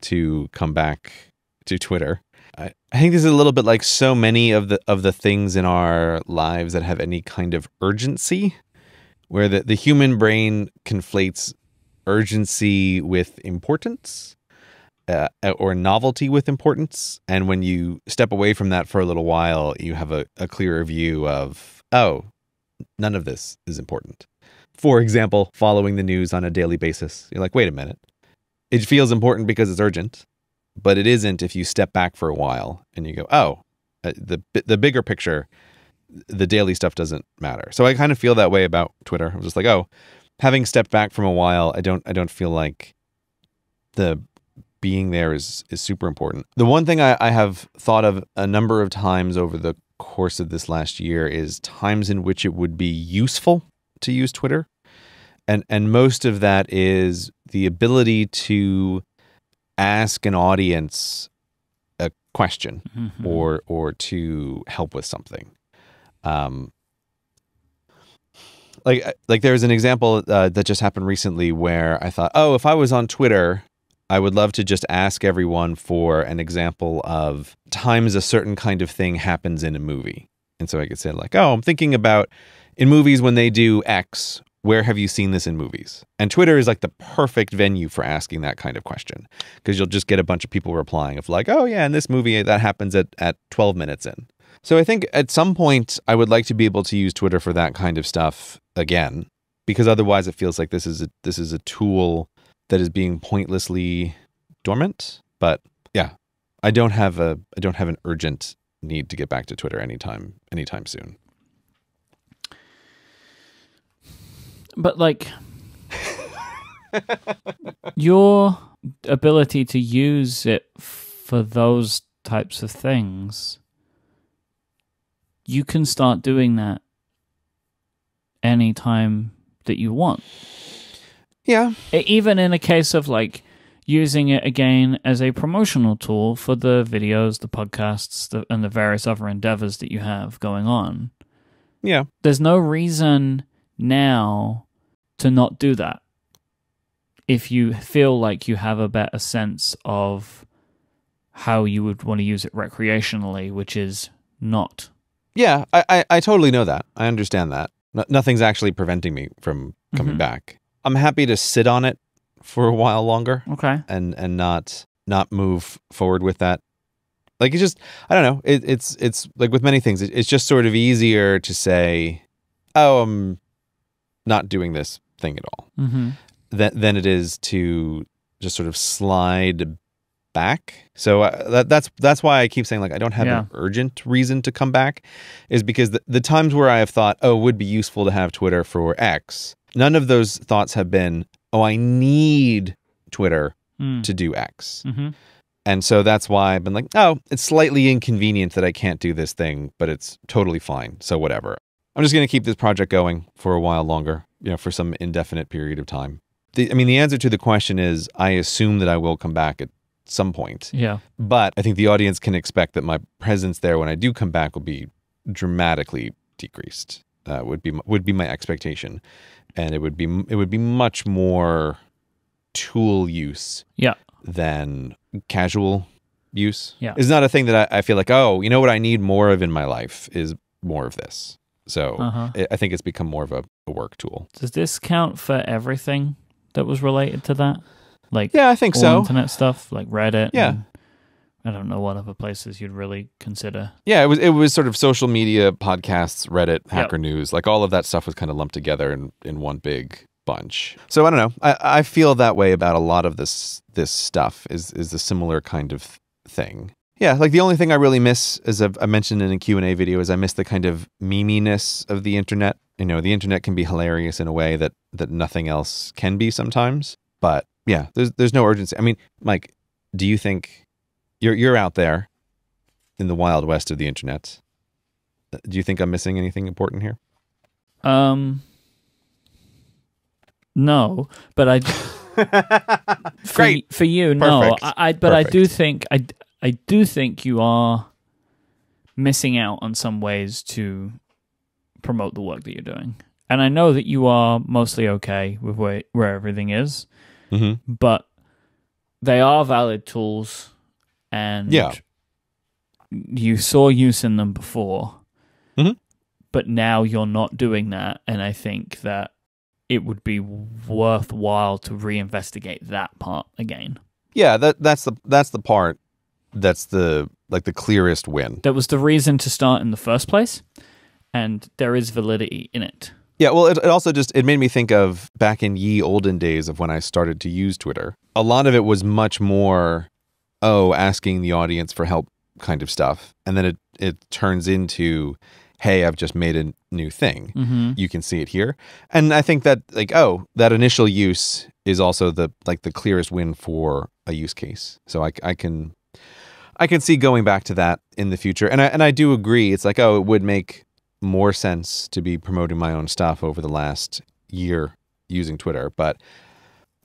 to come back to Twitter. I think this is a little bit like so many of the things in our lives that have any kind of urgency, where the human brain conflates urgency with importance, or novelty with importance. And when you step away from that for a little while, you have a clearer view of, oh, none of this is important. For example, following the news on a daily basis. You're like, wait a minute. It feels important because it's urgent. But it isn't if you step back for a while and you go, oh, the bigger picture, the daily stuff doesn't matter. So I kind of feel that way about Twitter. I'm just like, oh, having stepped back from a while, I don't feel like the being there is super important. The one thing I have thought of a number of times over the course of this last year is times in which it would be useful to use Twitter. And most of that is the ability to ask an audience a question or to help with something. Like there's an example that just happened recently where I thought, oh, if I was on Twitter, I would love to just ask everyone for an example of times a certain kind of thing happens in a movie. And so I could say like, oh, I'm thinking about in movies when they do X, where have you seen this in movies? And Twitter is like the perfect venue for asking that kind of question, because you'll just get a bunch of people replying of like, oh yeah, in this movie that happens at 12 minutes in. So I think at some point I would like to be able to use Twitter for that kind of stuff again, because otherwise it feels like this is a tool that is being pointlessly dormant. But yeah, I don't have an urgent need to get back to Twitter anytime soon. But like your ability to use it for those types of things, you can start doing that anytime that you want. Yeah. Even in a case of like using it again as a promotional tool for the videos, the podcasts, and the various other endeavors that you have going on. Yeah. There's no reason now to not do that. If you feel like you have a better sense of how you would want to use it recreationally, which is not. Yeah, I totally know that. I understand that. Nothing's actually preventing me from coming back. I'm happy to sit on it for a while longer. Okay. And not move forward with that. Like, it's just, I don't know. It's like with many things, it's just sort of easier to say, oh, I'm not doing this thing at all. Than it is to just sort of slide back. So that's why I keep saying, like, I don't have an urgent reason to come back, is because the times where I have thought, oh, it would be useful to have Twitter for X, none of those thoughts have been, oh, I need Twitter to do X. And so that's why I've been like, oh, it's slightly inconvenient that I can't do this thing, but it's totally fine. So whatever. I'm just going to keep this project going for a while longer, for some indefinite period of time. The answer to the question is, I assume that I will come back at some point. Yeah. But I think the audience can expect that my presence there when I do come back will be dramatically decreased. Would be my expectation, and it would be much more tool use. Yeah. Than casual use. Yeah. It's not a thing that I feel like, oh, you know what I need more of in my life is more of this. So I think it's become more of a work tool. Does this count for everything that was related to that? Like, yeah, I think all so. Internet stuff, like Reddit. Yeah. And I don't know what other places you'd really consider. Yeah, it was sort of social media, podcasts, Reddit, Hacker News, like all of that stuff was kind of lumped together in one big bunch. So I don't know. I feel that way about a lot of this stuff is a similar kind of thing. Yeah, like the only thing I really miss, as I mentioned in a Q&A video, is I miss the kind of meminess of the internet. The internet can be hilarious in a way that nothing else can be sometimes. But yeah, there's no urgency. I mean, Myke, do you think you're out there in the wild west of the internet? Do you think I'm missing anything important here? No, but Great. For you. Perfect. No, but Perfect. I do think you are missing out on some ways to promote the work that you're doing, and I know that you are mostly okay with where everything is, but they are valid tools, and you saw use in them before, but now you're not doing that, and I think that it would be worthwhile to reinvestigate that part again. Yeah, that's the part that's the clearest win. That was the reason to start in the first place, and there is validity in it. Yeah, well, it also it made me think of back in ye olden days of when I started to use Twitter. A lot of it was much more, asking the audience for help kind of stuff, and then it turns into, hey, I've just made a new thing. You can see it here. And I think that that initial use is also the clearest win for a use case. So I can see going back to that in the future. And I do agree. It's like, it would make more sense to be promoting my own stuff over the last year using Twitter. But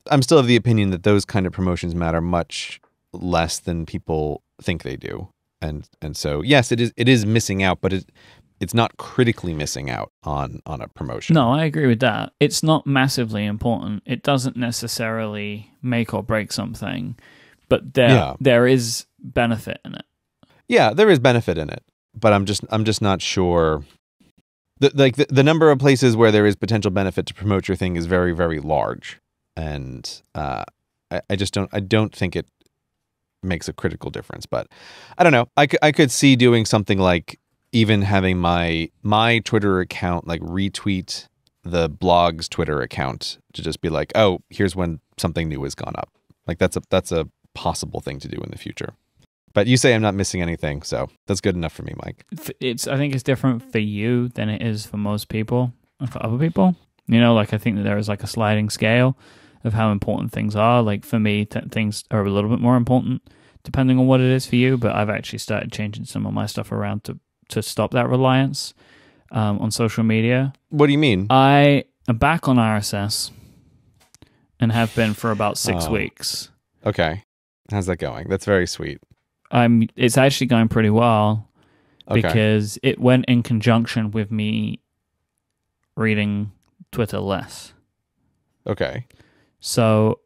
I'm still of the opinion that those kind of promotions matter much less than people think they do. And so, yes, it is missing out, but it's not critically missing out on a promotion. No, I agree with that. It's not massively important. It doesn't necessarily make or break something, but there is benefit in it. Yeah, there is benefit in it, but I'm just not sure. The number of places where there is potential benefit to promote your thing is very, very large, and I don't think it makes a critical difference. But I don't know. I could see doing something like even having my Twitter account retweet the blog's Twitter account to just be like, oh, here's when something new has gone up. Like that's a possible thing to do in the future. But you say I'm not missing anything, so that's good enough for me, Myke. I think it's different for you than it is for most people and for other people. You know, like I think that there is like a sliding scale of how important things are. Like for me, things are a little bit more important depending on what it is for you. But I've actually started changing some of my stuff around to stop that reliance on social media. What do you mean? I am back on RSS and have been for about 6 weeks. Okay. How's that going? That's very sweet. It's actually going pretty well Okay. because it went in conjunction with me reading Twitter less. Okay. So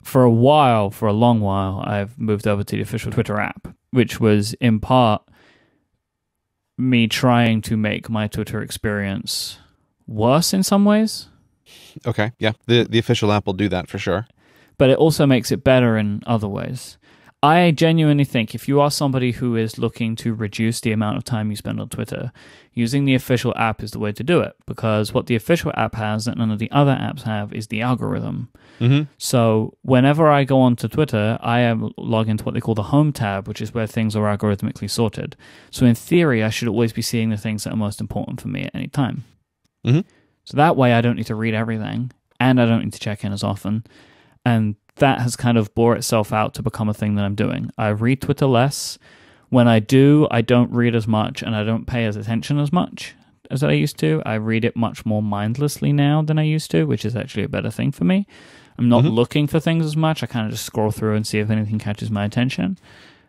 for a long while, I've moved over to the official Twitter app, which was in part me trying to make my Twitter experience worse in some ways. Okay. Yeah. The official app will do that for sure. But it also makes it better in other ways. I genuinely think if you are somebody who is looking to reduce the amount of time you spend on Twitter, using the official app is the way to do it, because what the official app has that none of the other apps have is the algorithm. Mm-hmm. So whenever I go onto Twitter, I log into what they call the home tab, which is where things are algorithmically sorted. So in theory, I should always be seeing the things that are most important for me at any time. Mm-hmm. So that way I don't need to read everything, and I don't need to check in as often. And that has kind of bore itself out to become a thing that I'm doing. I read Twitter less. When I do, I don't read as much, and I don't pay as attention as much as I used to. I read it much more mindlessly now than I used to, which is actually a better thing for me. I'm not looking for things as much. I kind of just scroll through and see if anything catches my attention,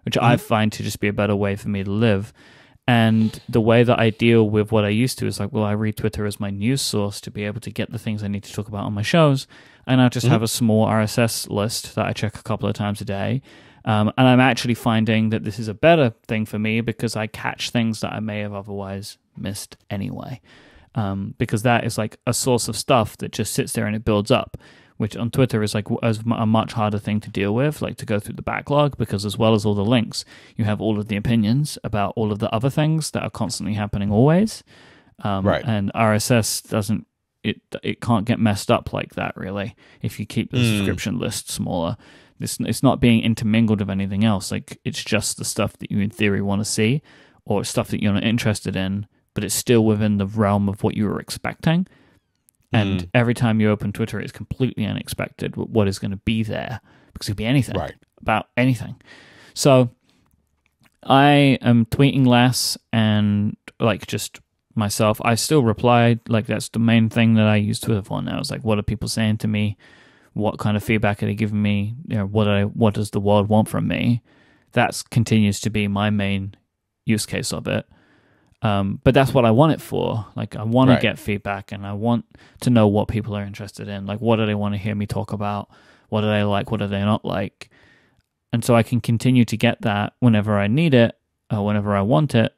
which I find to just be a better way for me to live. And the way that I deal with what I used to is like, well, I read Twitter as my news source to be able to get the things I need to talk about on my shows. And I just have a small RSS list that I check a couple of times a day. And I'm actually finding that this is a better thing for me because I catch things that I may have otherwise missed anyway. Because that is like a source of stuff that just sits there and it builds up, which on Twitter is like a much harder thing to deal with, like to go through the backlog, because as well as all the links, you have all of the opinions about all of the other things that are constantly happening always. Right. And RSS doesn't, it can't get messed up like that, really, if you keep the subscription list smaller. It's not being intermingled with anything else. Like, it's just the stuff that you in theory want to see, or stuff that you're not interested in, but it's still within the realm of what you were expecting. And every time you open Twitter, it's completely unexpected what is going to be there, because it could be anything, about anything. So I am tweeting less and like just myself. I still replied, like that's the main thing that I use Twitter for now. It's like, what are people saying to me? What kind of feedback are they giving me? You know, what does the world want from me? That continues to be my main use case of it. But that's what I want it for. Like, I want to get feedback, and I want to know what people are interested in. Like, what do they want to hear me talk about? What do they like? What do they not like? And so I can continue to get that whenever I need it, or whenever I want it,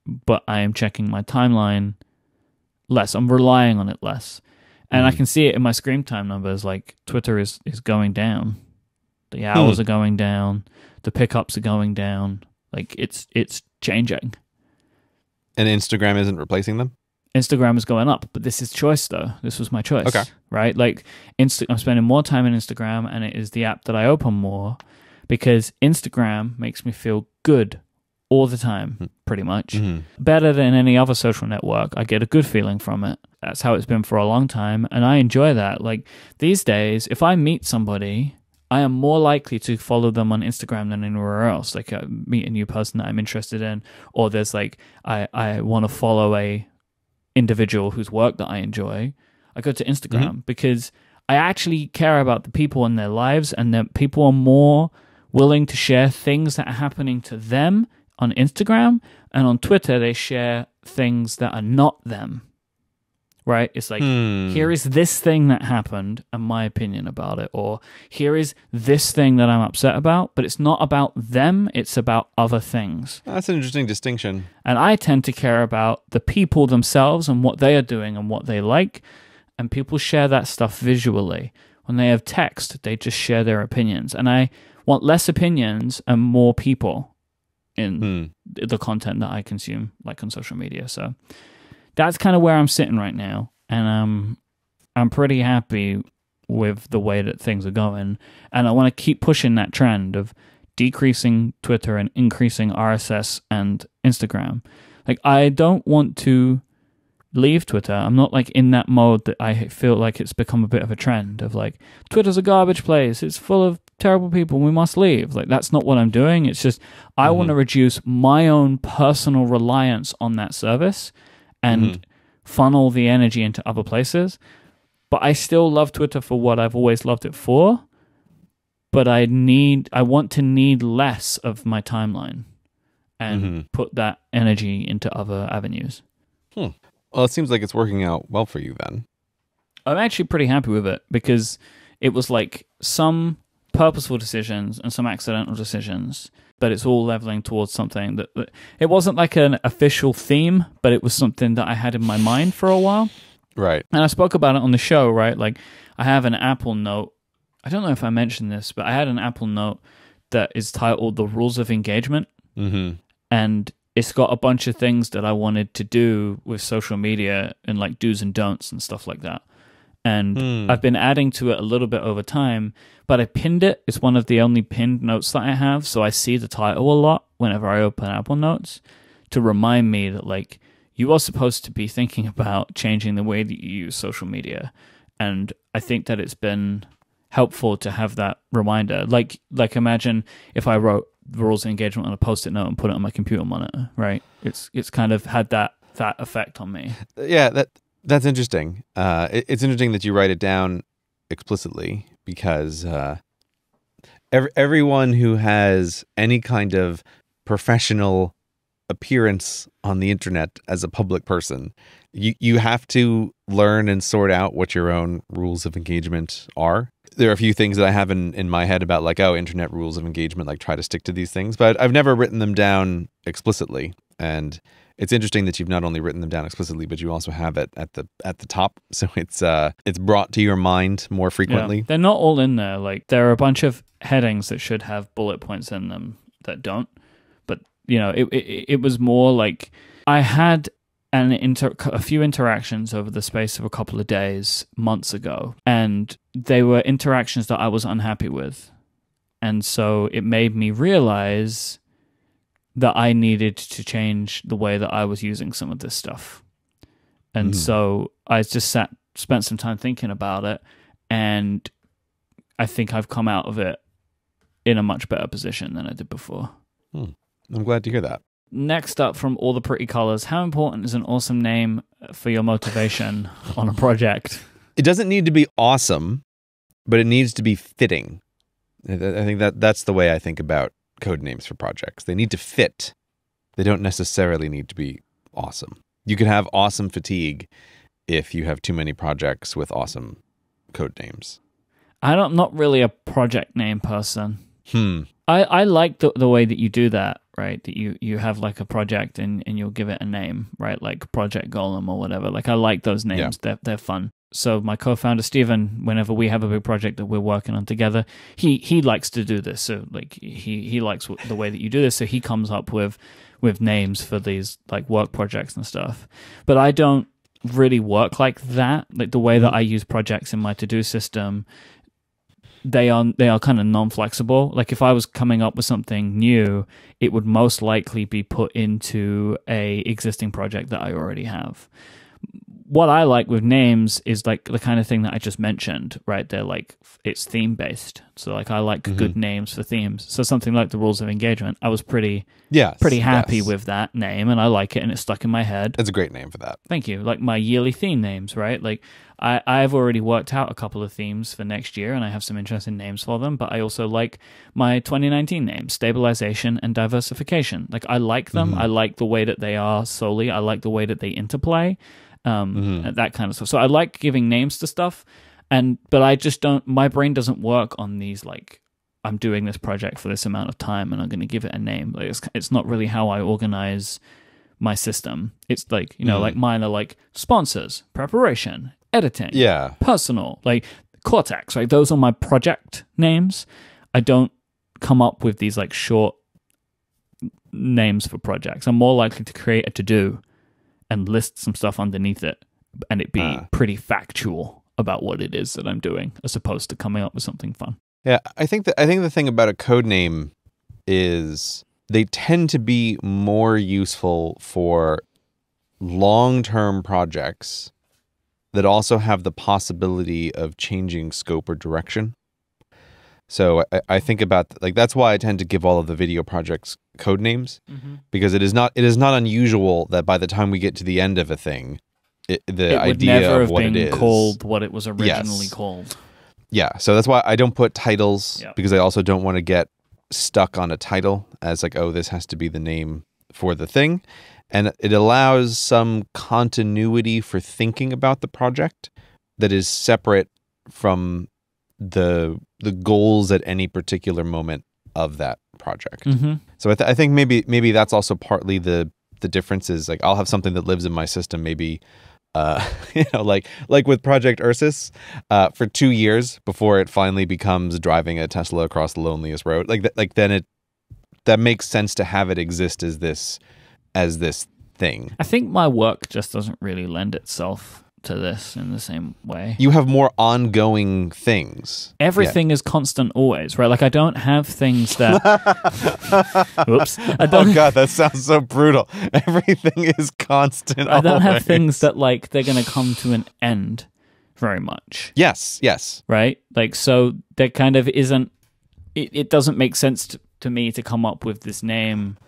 but I am checking my timeline less. I'm relying on it less. And I can see it in my screen time numbers. Like, Twitter is going down. The hours are going down. The pickups are going down. Like, it's changing. And Instagram isn't replacing them? Instagram is going up, but this is choice, though. This was my choice, right? Like, I'm spending more time on Instagram, and it is the app that I open more, because Instagram makes me feel good all the time, pretty much. Better than any other social network. I get a good feeling from it. That's how it's been for a long time, and I enjoy that. Like, these days, if I meet somebody, I am more likely to follow them on Instagram than anywhere else. Like, meet a new person that I'm interested in, or there's like, I want to follow a individual whose work that I enjoy. I go to Instagram because I actually care about the people in their lives, and that people are more willing to share things that are happening to them on Instagram, and on Twitter they share things that are not them. Right? It's like, here is this thing that happened and my opinion about it, or here is this thing that I'm upset about, but it's not about them, it's about other things. That's an interesting distinction. And I tend to care about the people themselves and what they are doing and what they like, and people share that stuff visually. When they have text, they just share their opinions. And I want less opinions and more people in the content that I consume, like on social media. So that's kind of where I'm sitting right now, and I'm pretty happy with the way that things are going, and I want to keep pushing that trend of decreasing Twitter and increasing RSS and Instagram. Like, I don't want to leave Twitter. I'm not like in that mode that I feel like it's become a bit of a trend of like, Twitter's a garbage place, it's full of terrible people, we must leave. Like, that's not what I'm doing. It's just I want to reduce my own personal reliance on that service and funnel the energy into other places. But I still love Twitter for what I've always loved it for. But I want to need less of my timeline and put that energy into other avenues. Well, it seems like it's working out well for you then. I'm actually pretty happy with it because it was like some purposeful decisions and some accidental decisions, but it's all leveling towards something that it wasn't like an official theme, but it was something that I had in my mind for a while. Right. And I spoke about it on the show, right? Like, I have an Apple Note. I don't know if I mentioned this, but I had an Apple Note that is titled The Rules of Engagement. And it's got a bunch of things that I wanted to do with social media and like do's and don'ts and stuff like that. And I've been adding to it a little bit over time, but I pinned it. It's one of the only pinned notes that I have. So I see the title a lot whenever I open Apple Notes to remind me that like, you are supposed to be thinking about changing the way that you use social media. And I think that it's been helpful to have that reminder. Like imagine if I wrote the rules of engagement on a Post-it note and put it on my computer monitor, right? It's kind of had that effect on me. Yeah, that's interesting. It's interesting that you write it down explicitly because everyone who has any kind of professional appearance on the internet as a public person, you have to learn and sort out what your own rules of engagement are. There are a few things that I have in my head about like, oh, internet rules of engagement, like try to stick to these things, but I've never written them down explicitly. And it's interesting that you've not only written them down explicitly, but you also have it at the top. So it's brought to your mind more frequently. Yeah, they're not all in there. Like, there are a bunch of headings that should have bullet points in them that don't. But, you know, it was more like I had a few interactions over the space of a couple of days, months ago, and they were interactions that I was unhappy with. And so it made me realize that I needed to change the way that I was using some of this stuff. And so I just spent some time thinking about it, and I think I've come out of it in a much better position than I did before. I'm glad to hear that. Next up from All the Pretty Colors, how important is an awesome name for your motivation on a project? It doesn't need to be awesome, but it needs to be fitting. I think that's the way I think about code names for projects. They need to fit. They don't necessarily need to be awesome. You could have awesome fatigue if you have too many projects with awesome code names. I'm not really a project name person. I like the way that you do that, right? That you have like a project and you'll give it a name, right? Like Project Golem or whatever. Like, I like those names. Yeah. They're fun. So my co-founder Steven, whenever we have a big project that we're working on together, he likes to do this. So like he likes the way that you do this. So he comes up with names for these like work projects and stuff. But I don't really work like that. Like, the way that I use projects in my to-do system, they are kind of non-flexible. Like, if I was coming up with something new, it would most likely be put into a existing project that I already have. What I like with names is like the kind of thing that I just mentioned, right? They're like, it's theme based. So like, I like good names for themes. So something like the Rules of Engagement, I was pretty happy with that name, and I like it, and it stuck in my head. It's a great name for that. Thank you. Like my yearly theme names, right? Like I've already worked out a couple of themes for next year, and I have some interesting names for them, but I also like my 2019 names, Stabilization and Diversification. Like, I like them. I like the way that they are solely. I like the way that they interplay. That kind of stuff. So I like giving names to stuff, but I just don't. My brain doesn't work on these like, I'm doing this project for this amount of time and I'm going to give it a name. Like, it's not really how I organize my system. It's like, you know, like mine are like sponsors, preparation, editing, personal, like Cortex. Right, those are my project names. I don't come up with these like short names for projects. I'm more likely to create a to-do and list some stuff underneath it, and it be pretty factual about what it is that I'm doing, as opposed to coming up with something fun. Yeah, I think the thing about a code name is they tend to be more useful for long-term projects that also have the possibility of changing scope or direction. So I think about, like, that's why I tend to give all of the video projects code names, because it is not unusual that by the time we get to the end of a thing, the idea of what it is, it would never have been called what it was originally called. Yeah, so that's why I don't put titles, because I also don't want to get stuck on a title as like, oh, this has to be the name for the thing. And it allows some continuity for thinking about the project that is separate from the goals at any particular moment of that project. So I think maybe that's also partly the difference is, like, I'll have something that lives in my system maybe like with Project Ursus, for 2 years before it finally becomes driving a Tesla across the loneliest road. Then that makes sense to have it exist as this thing. I think my work just doesn't really lend itself to this in the same way. You have more ongoing things. Everything is constant always, right? Like, I don't have things that... Whoops. Oh, God, that sounds so brutal. Everything is constant I don't have things that, like, they're going to come to an end very much. Yes. Right? Like, so there kind of isn't... It doesn't make sense to me to come up with this name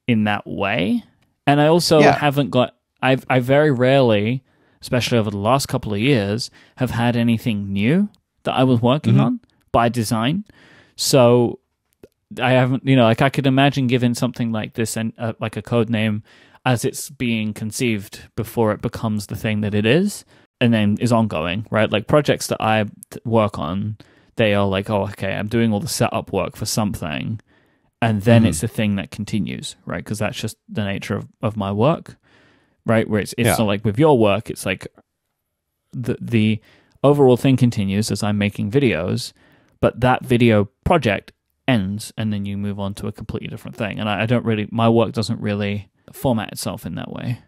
in that way. And I also haven't got... I very rarely... especially over the last couple of years, have had anything new that I was working on by design. So I haven't, like, I could imagine giving something like this and like a code name as it's being conceived before it becomes the thing that it is, and then is ongoing, right? Like, projects that I work on, they are like, oh, okay, I'm doing all the setup work for something, and then it's a thing that continues, right? Because that's just the nature of my work. Right, where it's not like with your work, it's like the overall thing continues as I'm making videos, but that video project ends and then you move on to a completely different thing. And I don't really, my work doesn't really format itself in that way.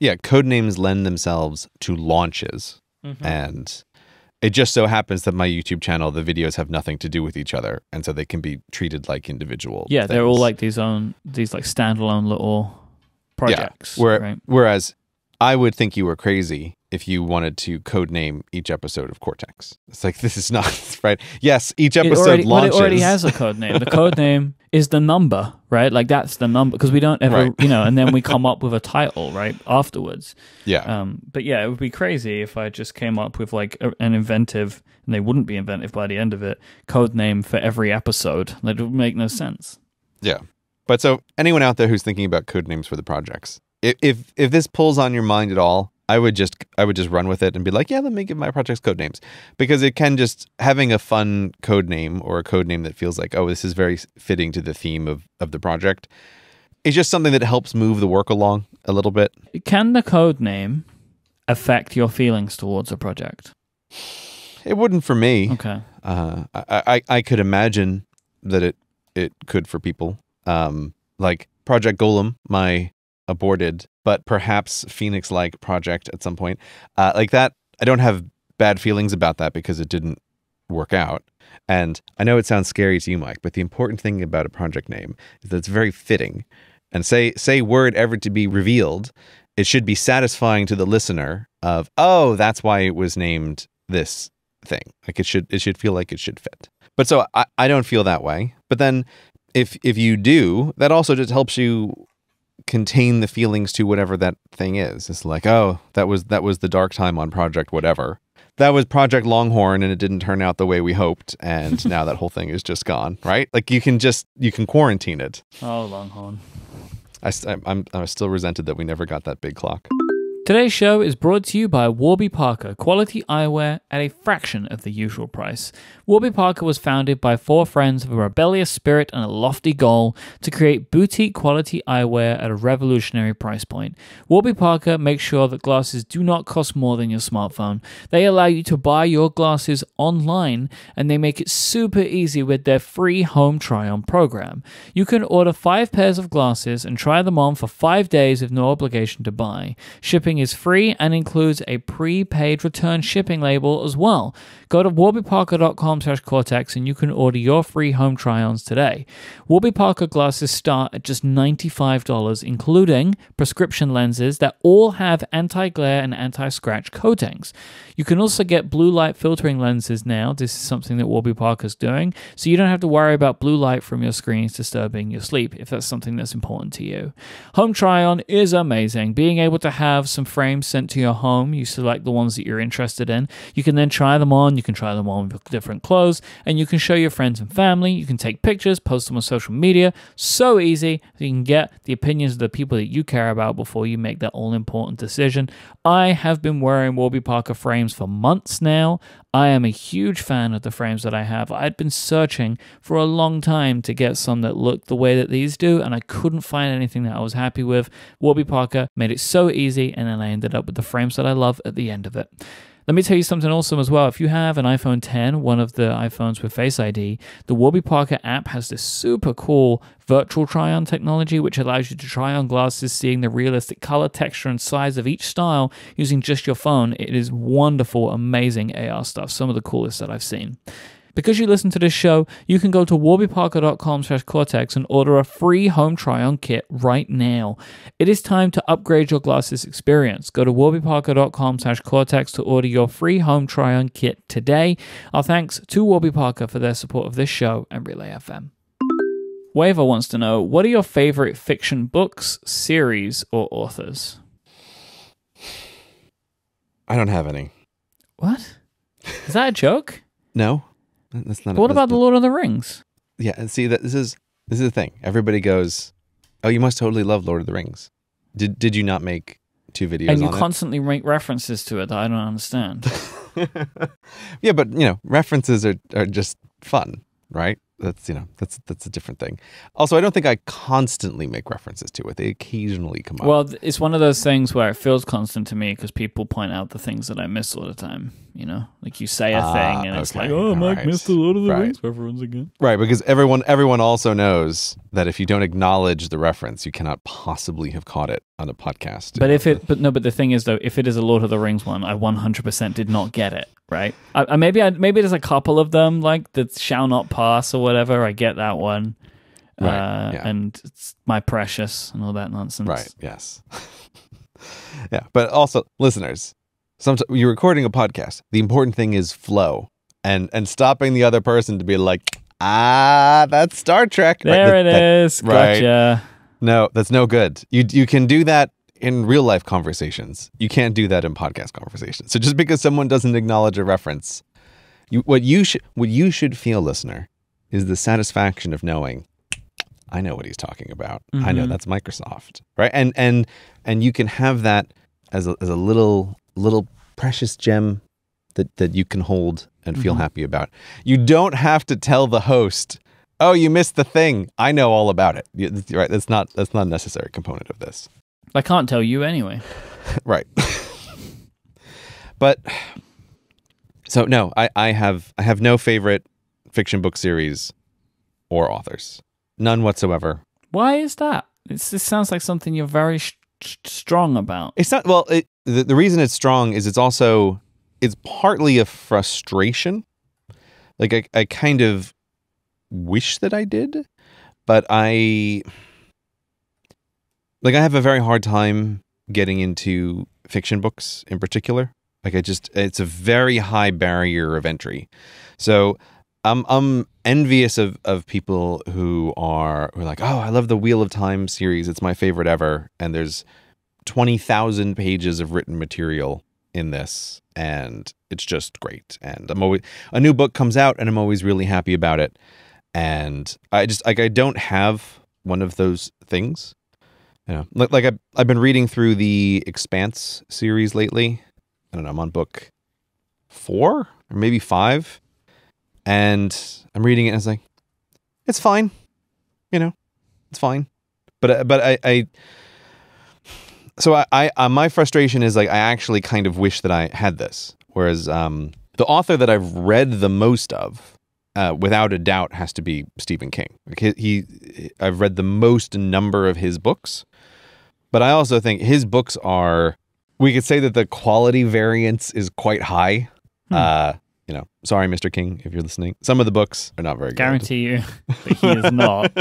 Yeah, code names lend themselves to launches, and it just so happens that my YouTube channel, the videos have nothing to do with each other, and so they can be treated like individual things. They're all like these like standalone little projects. Right? Whereas I would think you were crazy if you wanted to code name each episode of Cortex. It's like, this is not right. Yes, each episode launches. But it already has a code name. The code name is the number, right? Like, that's the number, because we don't ever, and then we come up with a title, right, afterwards. Yeah. But yeah, it would be crazy if I just came up with like an inventive, and they wouldn't be inventive by the end of it, code name for every episode. That would make no sense. Yeah. But so anyone out there who's thinking about code names for the projects, if this pulls on your mind at all, I would just run with it and be like, yeah, let me give my projects code names, because it can just, having a fun code name or a code name that feels like, oh, this is very fitting to the theme of the project. It's just something that helps move the work along a little bit. Can the code name affect your feelings towards a project? It wouldn't for me. Okay. I could imagine that it could for people. Like Project Golem, my aborted, but perhaps Phoenix-like project at some point. Like that, I don't have bad feelings about that because it didn't work out. And I know it sounds scary to you, Myke, but the important thing about a project name is that it's very fitting. And say word ever to be revealed, it should be satisfying to the listener of, oh, that's why it was named this thing. Like, it should feel like it should fit. But so I don't feel that way. But then if you do, that also just helps you contain the feelings to whatever that thing is. It's like, oh, that was the dark time on Project whatever. That was Project Longhorn, and it didn't turn out the way we hoped, and now that whole thing is just gone, right? Like, you can quarantine it. Oh, Longhorn. I'm still resented that we never got that big clock. Today's show is brought to you by Warby Parker, quality eyewear at a fraction of the usual price. Warby Parker was founded by 4 friends with a rebellious spirit and a lofty goal to create boutique quality eyewear at a revolutionary price point. Warby Parker makes sure that glasses do not cost more than your smartphone. They allow you to buy your glasses online, and they make it super easy with their free home try-on program. You can order 5 pairs of glasses and try them on for 5 days with no obligation to buy. Shipping shipping is free and includes a prepaid return shipping label as well. Go to warbyparker.com/Cortex and you can order your free home try-ons today. Warby Parker glasses start at just $95, including prescription lenses that all have anti-glare and anti-scratch coatings. You can also get blue light filtering lenses now. This is something that Warby Parker's doing, so you don't have to worry about blue light from your screens disturbing your sleep if that's something that's important to you. Home try-on is amazing. Being able to have some frames sent to your home, you select the ones that you're interested in. You can then try them on. You can try them on with different clothes, and you can show your friends and family. You can take pictures, post them on social media. So easy. So you can get the opinions of the people that you care about before you make that all-important decision. I have been wearing Warby Parker frames for months now. I am a huge fan of the frames that I have. I'd been searching for a long time to get some that looked the way that these do, and I couldn't find anything that I was happy with. Warby Parker made it so easy, and then I ended up with the frames that I love at the end of it. Let me tell you something awesome as well. If you have an iPhone 10, one of the iPhones with Face ID, the Warby Parker app has this super cool virtual try-on technology, which allows you to try on glasses, seeing the realistic color, texture, and size of each style using just your phone. It is wonderful, amazing AR stuff. Some of the coolest that I've seen. Because you listen to this show, you can go to warbyparker.com/Cortex and order a free home try-on kit right now. It is time to upgrade your glasses experience. Go to warbyparker.com/Cortex to order your free home try-on kit today. Our thanks to Warby Parker for their support of this show and Relay FM. Waver wants to know, what are your favorite fiction books, series, or authors? I don't have any. What? Is that a joke? No. That's not. What about the Lord of the Rings? Yeah, and see that this is the thing. Everybody goes, "Oh, you must totally love Lord of the Rings." Did you not make 2 videos? And you on constantly make references to it that I don't understand. Yeah, but references are just fun, right? That's that's a different thing. Also, I don't think I constantly make references to it. They occasionally come up. Well, it's one of those things where it feels constant to me because people point out the things that I miss all the time. Like you say a thing and it's like, oh, Mike missed the Lord of the Rings reference again. Right, because everyone also knows that if you don't acknowledge the reference, you cannot possibly have caught it on a podcast. But the thing is though, if it is a Lord of the Rings one, I 100% did not get it. Right? Maybe there's a couple of them like that shall not pass or whatever. I get that one. Right, yeah. And it's My Precious and all that nonsense. Right, yes. Yeah, but also, listeners, sometimes you're recording a podcast. The important thing is flow and stopping the other person to be like, that's Star Trek. There it is. Right. Gotcha. No, that's no good. You can do that in real life conversations. You can't do that in podcast conversations. So just because someone doesn't acknowledge a reference, what you should feel, listener, is the satisfaction of knowing, I know what he's talking about. Mm-hmm. I know that's Microsoft, right? And you can have that as a little precious gem that you can hold and feel happy about. You don't have to tell the host, "Oh, you missed the thing. I know all about it." Right? That's not a necessary component of this. I can't tell you anyway. Right. But so no, I have no favorite fiction book series or authors. None whatsoever. Why is that? This sounds like something you're very strong about. It's not. Well, the reason it's strong is it's partly a frustration. Like I kind of wish that I did, but I have a very hard time getting into fiction books in particular. It's a very high barrier of entry. So I'm envious of people who are like, "Oh, I love the Wheel of Time series. It's my favorite ever." And there's 20,000 pages of written material in this, and it's just great. And a new book comes out, and I'm always really happy about it. And I don't have one of those things. I've been reading through the Expanse series lately. I don't know, I'm on book 4 or maybe 5. And I'm reading it and it's like, it's fine. It's fine. But my frustration is like, I actually kind of wish that I had this. Whereas the author that I've read the most of, without a doubt, has to be Stephen King. I've read the most number of his books, but I also think his books are We could say that the quality variance is quite high. Sorry, Mr. King, if you're listening. Some of the books are not very good. Guarantee you that he is not.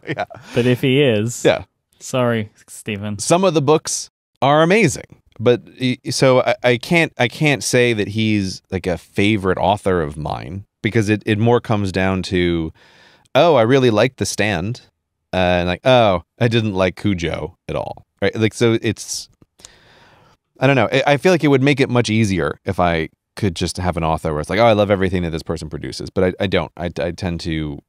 Yeah. But if he is, Yeah. Sorry, Stephen. Some of the books are amazing. But so I can't say that he's like a favorite author of mine, because it more comes down to, oh, I really liked The Stand, and like, oh, I didn't like Cujo at all, right? Like, so it's, I don't know. I feel like it would make it much easier if I could just have an author where it's like, oh, I love everything that this person produces, but I don't. I tend to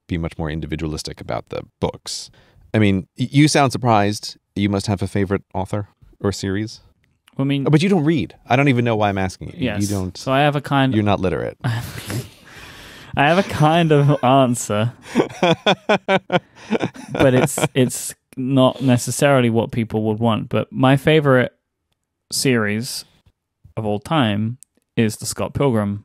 be much more individualistic about the books. I mean, you sound surprised. You must have a favorite author or series. I mean, but you don't read. I don't even know why I'm asking you. Yes. You don't. So I have a kind. You're not literate. I have a kind of answer, but it's not necessarily what people would want. But my favorite series of all time is the Scott Pilgrim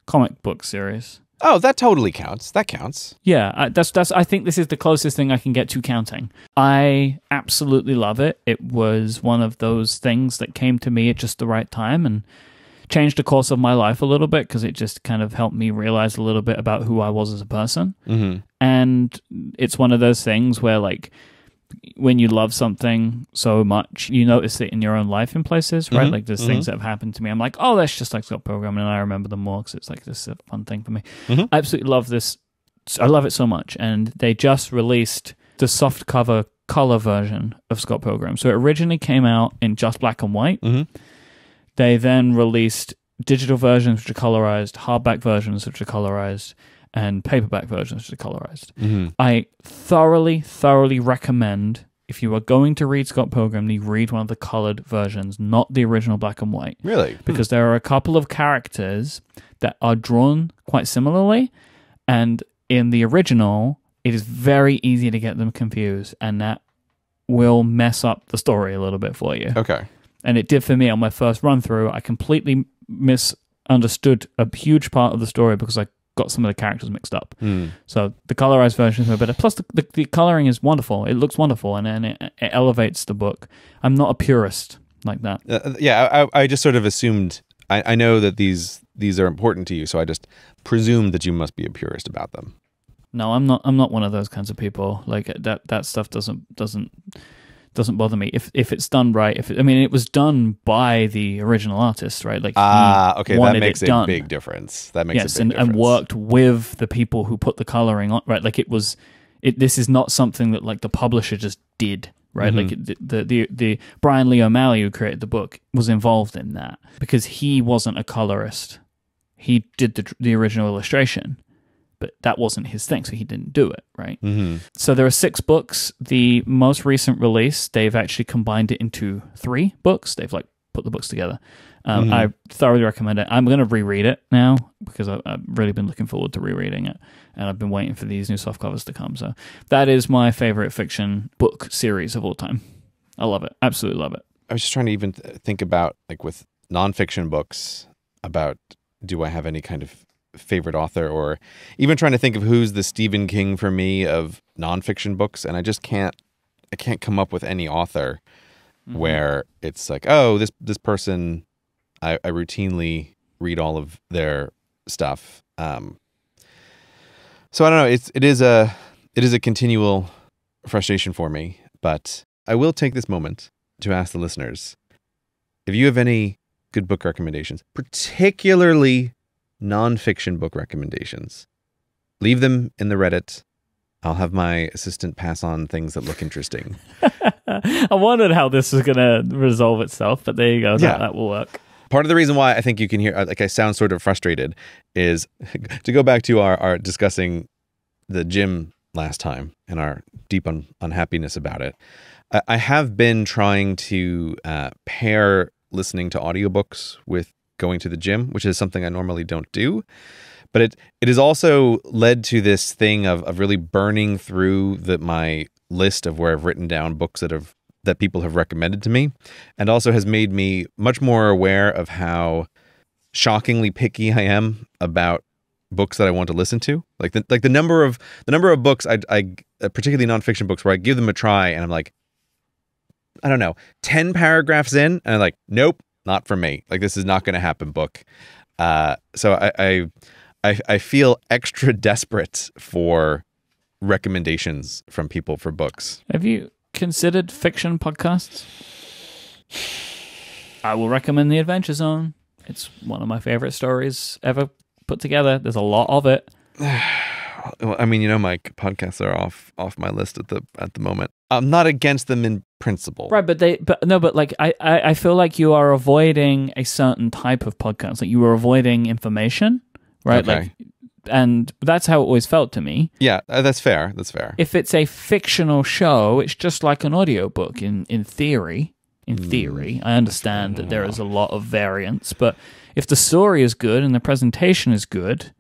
comic book series. Oh, that totally counts. That counts. Yeah, that's. I think this is the closest thing I can get to counting. I absolutely love it. It was one of those things that came to me at just the right time and changed the course of my life a little bit, because it just kind of helped me realize a little bit about who I was as a person. Mm-hmm. And it's one of those things where, like, when you love something so much, you notice it in your own life in places, right? Mm-hmm. Like, there's things that have happened to me. I'm like, oh, that's just like Scott Pilgrim, and I remember them more because it's like this is a fun thing for me. Mm-hmm. I absolutely love this. I love it so much. And they just released the softcover color version of Scott Pilgrim. So it originally came out in just black and white. Mm-hmm. They then released digital versions which are colorized, hardback versions which are colorized, and paperback versions which are colorized. Mm-hmm. I thoroughly recommend, if you are going to read Scott Pilgrim, you read one of the colored versions, not the original black and white. Really? Because there are a couple of characters that are drawn quite similarly, and in the original, it is very easy to get them confused, and that will mess up the story a little bit for you. Okay. And it did for me on my first run through. I completely misunderstood a huge part of the story because I got some of the characters mixed up. So the colorized versions are better. Plus, the coloring is wonderful. It looks wonderful, and it elevates the book. I'm not a purist like that. I just sort of assumed. I know that these are important to you, so I just presumed that you must be a purist about them. No, I'm not. I'm not one of those kinds of people. Like that stuff doesn't bother me if it's done right. It was done by the original artist, right? Like, okay, that makes a big difference. That makes a big difference. And worked with the people who put the coloring on, right? Like this is not something that like the publisher just did, right? Mm-hmm. Like the Brian Lee O'Malley, who created the book, was involved in that because he wasn't a colorist. He did the original illustration, but that wasn't his thing, so he didn't do it, right? Mm-hmm. So there are 6 books. The most recent release, they've actually combined it into 3 books. They've like put the books together. I thoroughly recommend it. I'm going to reread it now because I've really been looking forward to rereading it, and I've been waiting for these new softcovers to come. So that is my favorite fiction book series of all time. I love it. Absolutely love it. I was just trying to even think about, like, with nonfiction books, about do I have any kind of favorite author, or even trying to think of who's the Stephen King for me of nonfiction books, and I can't come up with any author where it's like, oh, this person, I routinely read all of their stuff. So I don't know. It is a continual frustration for me, but I will take this moment to ask the listeners if you have any good book recommendations, particularly nonfiction book recommendations. Leave them in the Reddit. I'll have my assistant pass on things that look interesting. I wondered how this was going to resolve itself, but there you go. That will work. Part of the reason why I think you can hear, like, I sound sort of frustrated is to go back to our discussing the gym last time and our deep unhappiness about it. I have been trying to pair listening to audiobooks with going to the gym, which is something I normally don't do. But it has also led to this thing of really burning through my list of where I've written down books that people have recommended to me, and also has made me much more aware of how shockingly picky I am about books that I want to listen to. Like the number of books I particularly nonfiction books where I give them a try and I'm like, I don't know, 10 paragraphs in, and I'm like, nope, not for me. Like, this is not going to happen, book. So I feel extra desperate for recommendations from people for books. Have you considered fiction podcasts? I will recommend The Adventure Zone. It's one of my favorite stories ever put together. There's a lot of it. Well, I mean, Myke, podcasts are off my list at the moment. I'm not against them in principle. Right, but like I feel like you are avoiding a certain type of podcast. Like you are avoiding information, right? Okay. Like, and that's how it always felt to me. Yeah, that's fair. That's fair. If it's a fictional show, it's just like an audiobook in theory. In theory, I understand that there is a lot of variance, but if the story is good and the presentation is good,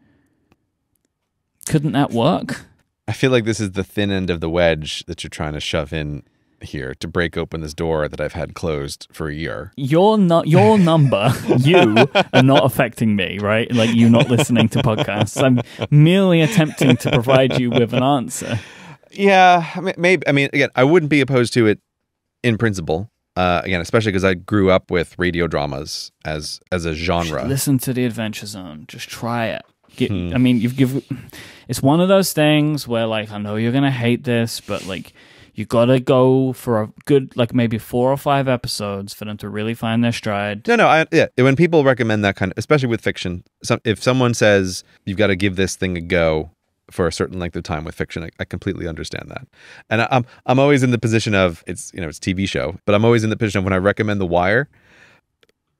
couldn't that work? I feel like this is the thin end of the wedge that you're trying to shove in here to break open this door that I've had closed for a year. Your number, you are not affecting me, right? Like you not listening to podcasts. I'm merely attempting to provide you with an answer. Yeah, maybe. I mean, again, I wouldn't be opposed to it in principle. Again, especially because I grew up with radio dramas as a genre. Listen to The Adventure Zone. Just try it. I mean, it's one of those things where, like, I know you're gonna hate this, but like, you gotta go for a good, like, maybe 4 or 5 episodes for them to really find their stride. No, yeah. When people recommend that kind of, especially with fiction, if someone says you've got to give this thing a go for a certain length of time with fiction, I completely understand that. And I'm always in the position of it's TV show, but I'm always in the position of when I recommend The Wire,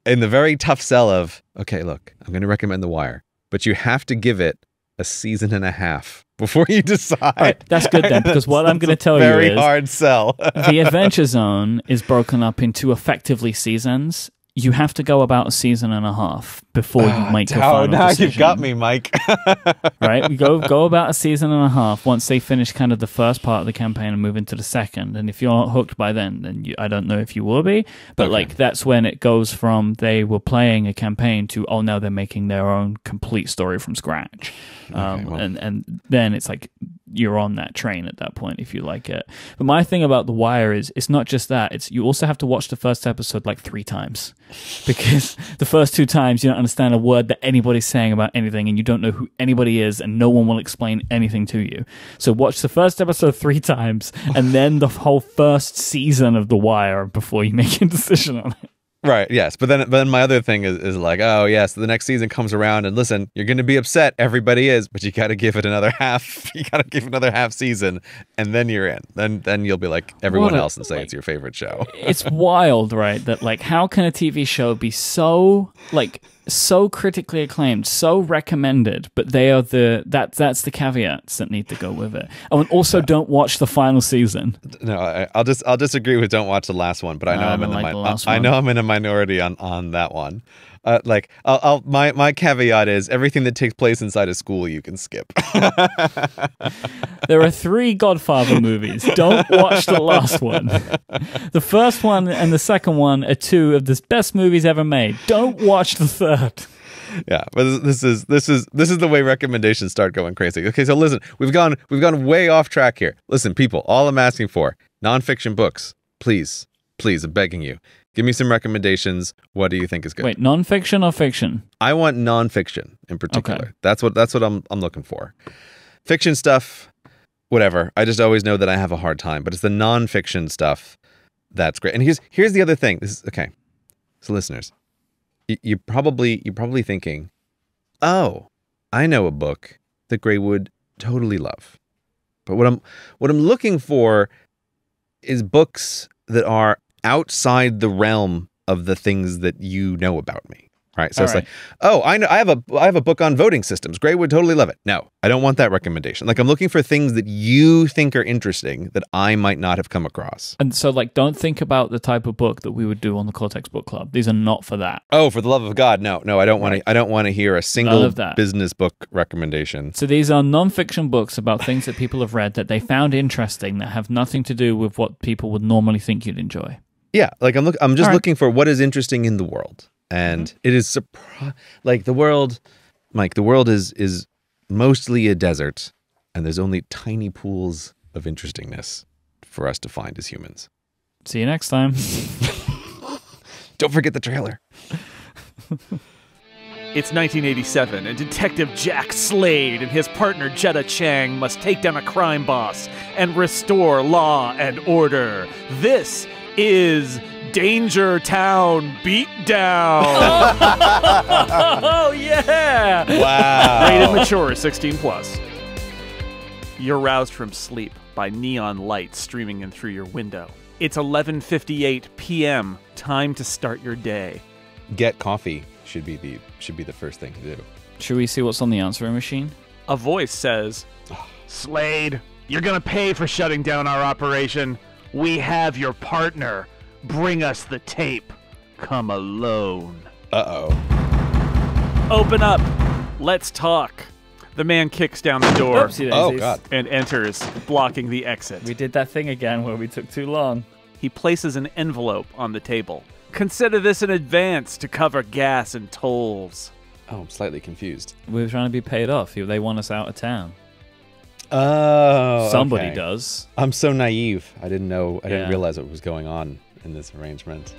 in the very tough sell of, okay, look, I'm going to recommend The Wire, but you have to give it a season and a half before you decide. Right, that's good then, because what I'm going to tell you is very hard sell. The Adventure Zone is broken up into effectively seasons. You have to go about a season and a half before you make your final decision. You've got me, Myke. Right? You go about a season and a half once they finish kind of the first part of the campaign and move into the second. And if you're not hooked by then I don't know if you will be. But okay. like that's when it goes from they were playing a campaign to, oh, now they're making their own complete story from scratch. And then it's like you're on that train at that point if you like it. But my thing about The Wire is it's not just that. It's you also have to watch the first episode like 3 times. Because the first 2 times you don't understand a word that anybody's saying about anything and you don't know who anybody is and no one will explain anything to you. So watch the first episode 3 times and then the whole first season of The Wire before you make a decision on it. Right, yes. But then my other thing is like, oh, yes, the next season comes around and listen, you're going to be upset. Everybody is, but you got to give it another half. You got to give another half season and then you're in. Then you'll be like everyone else and say it's your favorite show. It's wild, right? That like, how can a TV show be so critically acclaimed, so recommended, but they are that's the caveats that need to go with it. Oh, and also don't watch the final season. No, I'll disagree with don't watch the last one, but I know I'm in a minority on that one. My caveat is everything that takes place inside a school you can skip. There are 3 Godfather movies. Don't watch the last one. The first one and the second one are 2 of the best movies ever made. Don't watch the third. Yeah, but this is the way recommendations start going crazy. Okay, so listen, we've gone way off track here. Listen, people, all I'm asking for, nonfiction books, please, I'm begging you. Give me some recommendations. What do you think is good? Wait, nonfiction or fiction? I want nonfiction in particular. Okay. That's what I'm looking for. Fiction stuff, whatever. I just always know that I have a hard time, but it's the nonfiction stuff that's great. And here's the other thing. This is okay. So listeners, you're probably thinking, oh, I know a book that Gray would totally love. But what I'm looking for is books that are outside the realm of the things that you know about me. Right. So like, oh, I know I have a book on voting systems. Gray would totally love it. No, I don't want that recommendation. Like I'm looking for things that you think are interesting that I might not have come across. And so like don't think about the type of book that we would do on the Cortex Book Club. These are not for that. Oh, for the love of God, no, I don't want to I don't want to hear a single business book recommendation. So these are nonfiction books about things that people have read that they found interesting that have nothing to do with what people would normally think you'd enjoy. Yeah, like I'm just looking for what is interesting in the world. And it is like the world, Myke, the world is mostly a desert and there's only tiny pools of interestingness for us to find as humans. See you next time. Don't forget the trailer. It's 1987, and Detective Jack Slade and his partner Jetta Chang must take down a crime boss and restore law and order. This is Danger Town Beatdown. Oh, yeah! Wow. Rated mature, 16+. You're roused from sleep by neon light streaming in through your window. It's 11:58 p.m. Time to start your day. Get coffee should be the first thing to do. Should we see what's on the answering machine? A voice says, Slade, you're gonna pay for shutting down our operation. We have your partner. Bring us the tape. Come alone. Uh-oh. Open up. Let's talk. The man kicks down the door Oopsie daisies. Oh, God. and enters, blocking the exit. We did that thing again where we took too long. He places an envelope on the table. Consider this in advance to cover gas and tolls. Oh, I'm slightly confused. We were trying to be paid off. They want us out of town. Oh, Somebody okay. does. I'm so naive. I didn't know. I didn't Yeah. realize what was going on in this arrangement.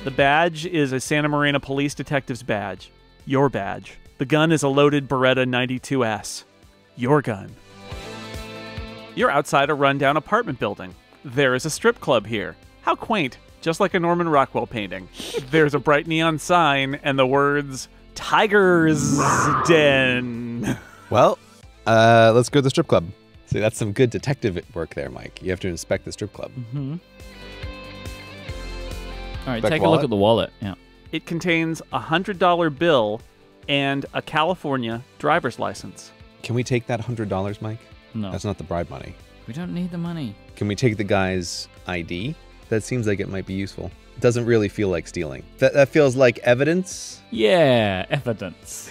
The badge is a Santa Marina police detective's badge. Your badge. The gun is a loaded Beretta 92S. Your gun. You're outside a rundown apartment building. There is a strip club here. How quaint. Just like a Norman Rockwell painting. There's a bright neon sign and the words, Tiger's Den. Well, let's go to the strip club. See, that's some good detective work there, Mike. You have to inspect the strip club. Mm-hmm. All right, Back take a wallet? look at the wallet. Yeah. It contains a $100 bill and a California driver's license. Can we take that $100, Mike? No, That's not the bribe money. we don't need the money. Can we take the guy's ID? That seems like it might be useful. It doesn't really feel like stealing. That feels like evidence. Yeah, evidence.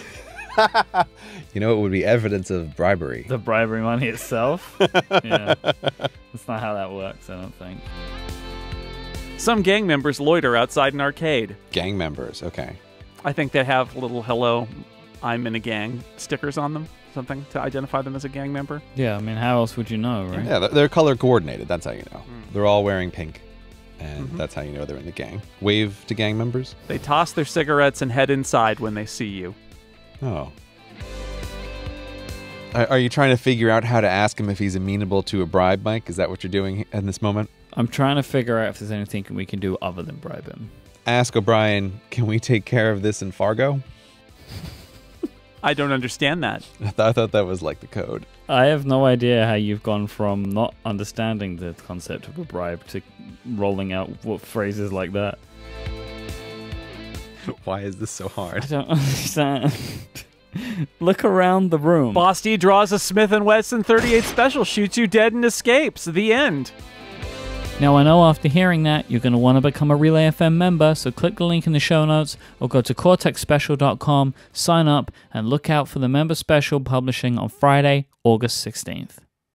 You know, it would be evidence of bribery. The bribery money itself. Yeah, that's not how that works. I don't think. Some gang members loiter outside an arcade. Gang members, okay. I think they have little hello, I'm in a gang stickers on them. Something to identify them as a gang member. Yeah, I mean, how else would you know, right? Yeah, they're color coordinated. That's how you know. They're all wearing pink. And that's how you know they're in the gang. Wave to gang members. They toss their cigarettes and head inside when they see you. Oh. Are you trying to figure out how to ask him if he's amenable to a bribe, Mike? Is that what you're doing in this moment? I'm trying to figure out if there's anything we can do other than bribe him. Ask O'Brien, can we take care of this in Fargo? I don't understand that. I thought that was like the code. I have no idea how you've gone from not understanding the concept of a bribe to rolling out what phrases like that. Why is this so I hard? don't understand. Look around the room. Bosty draws a Smith & Wesson 38 special, shoots you dead and escapes. The end. Now, I know after hearing that, you're going to want to become a Relay FM member, so click the link in the show notes or go to cortexspecial.com, sign up, and look out for the member special publishing on Friday, August 16th.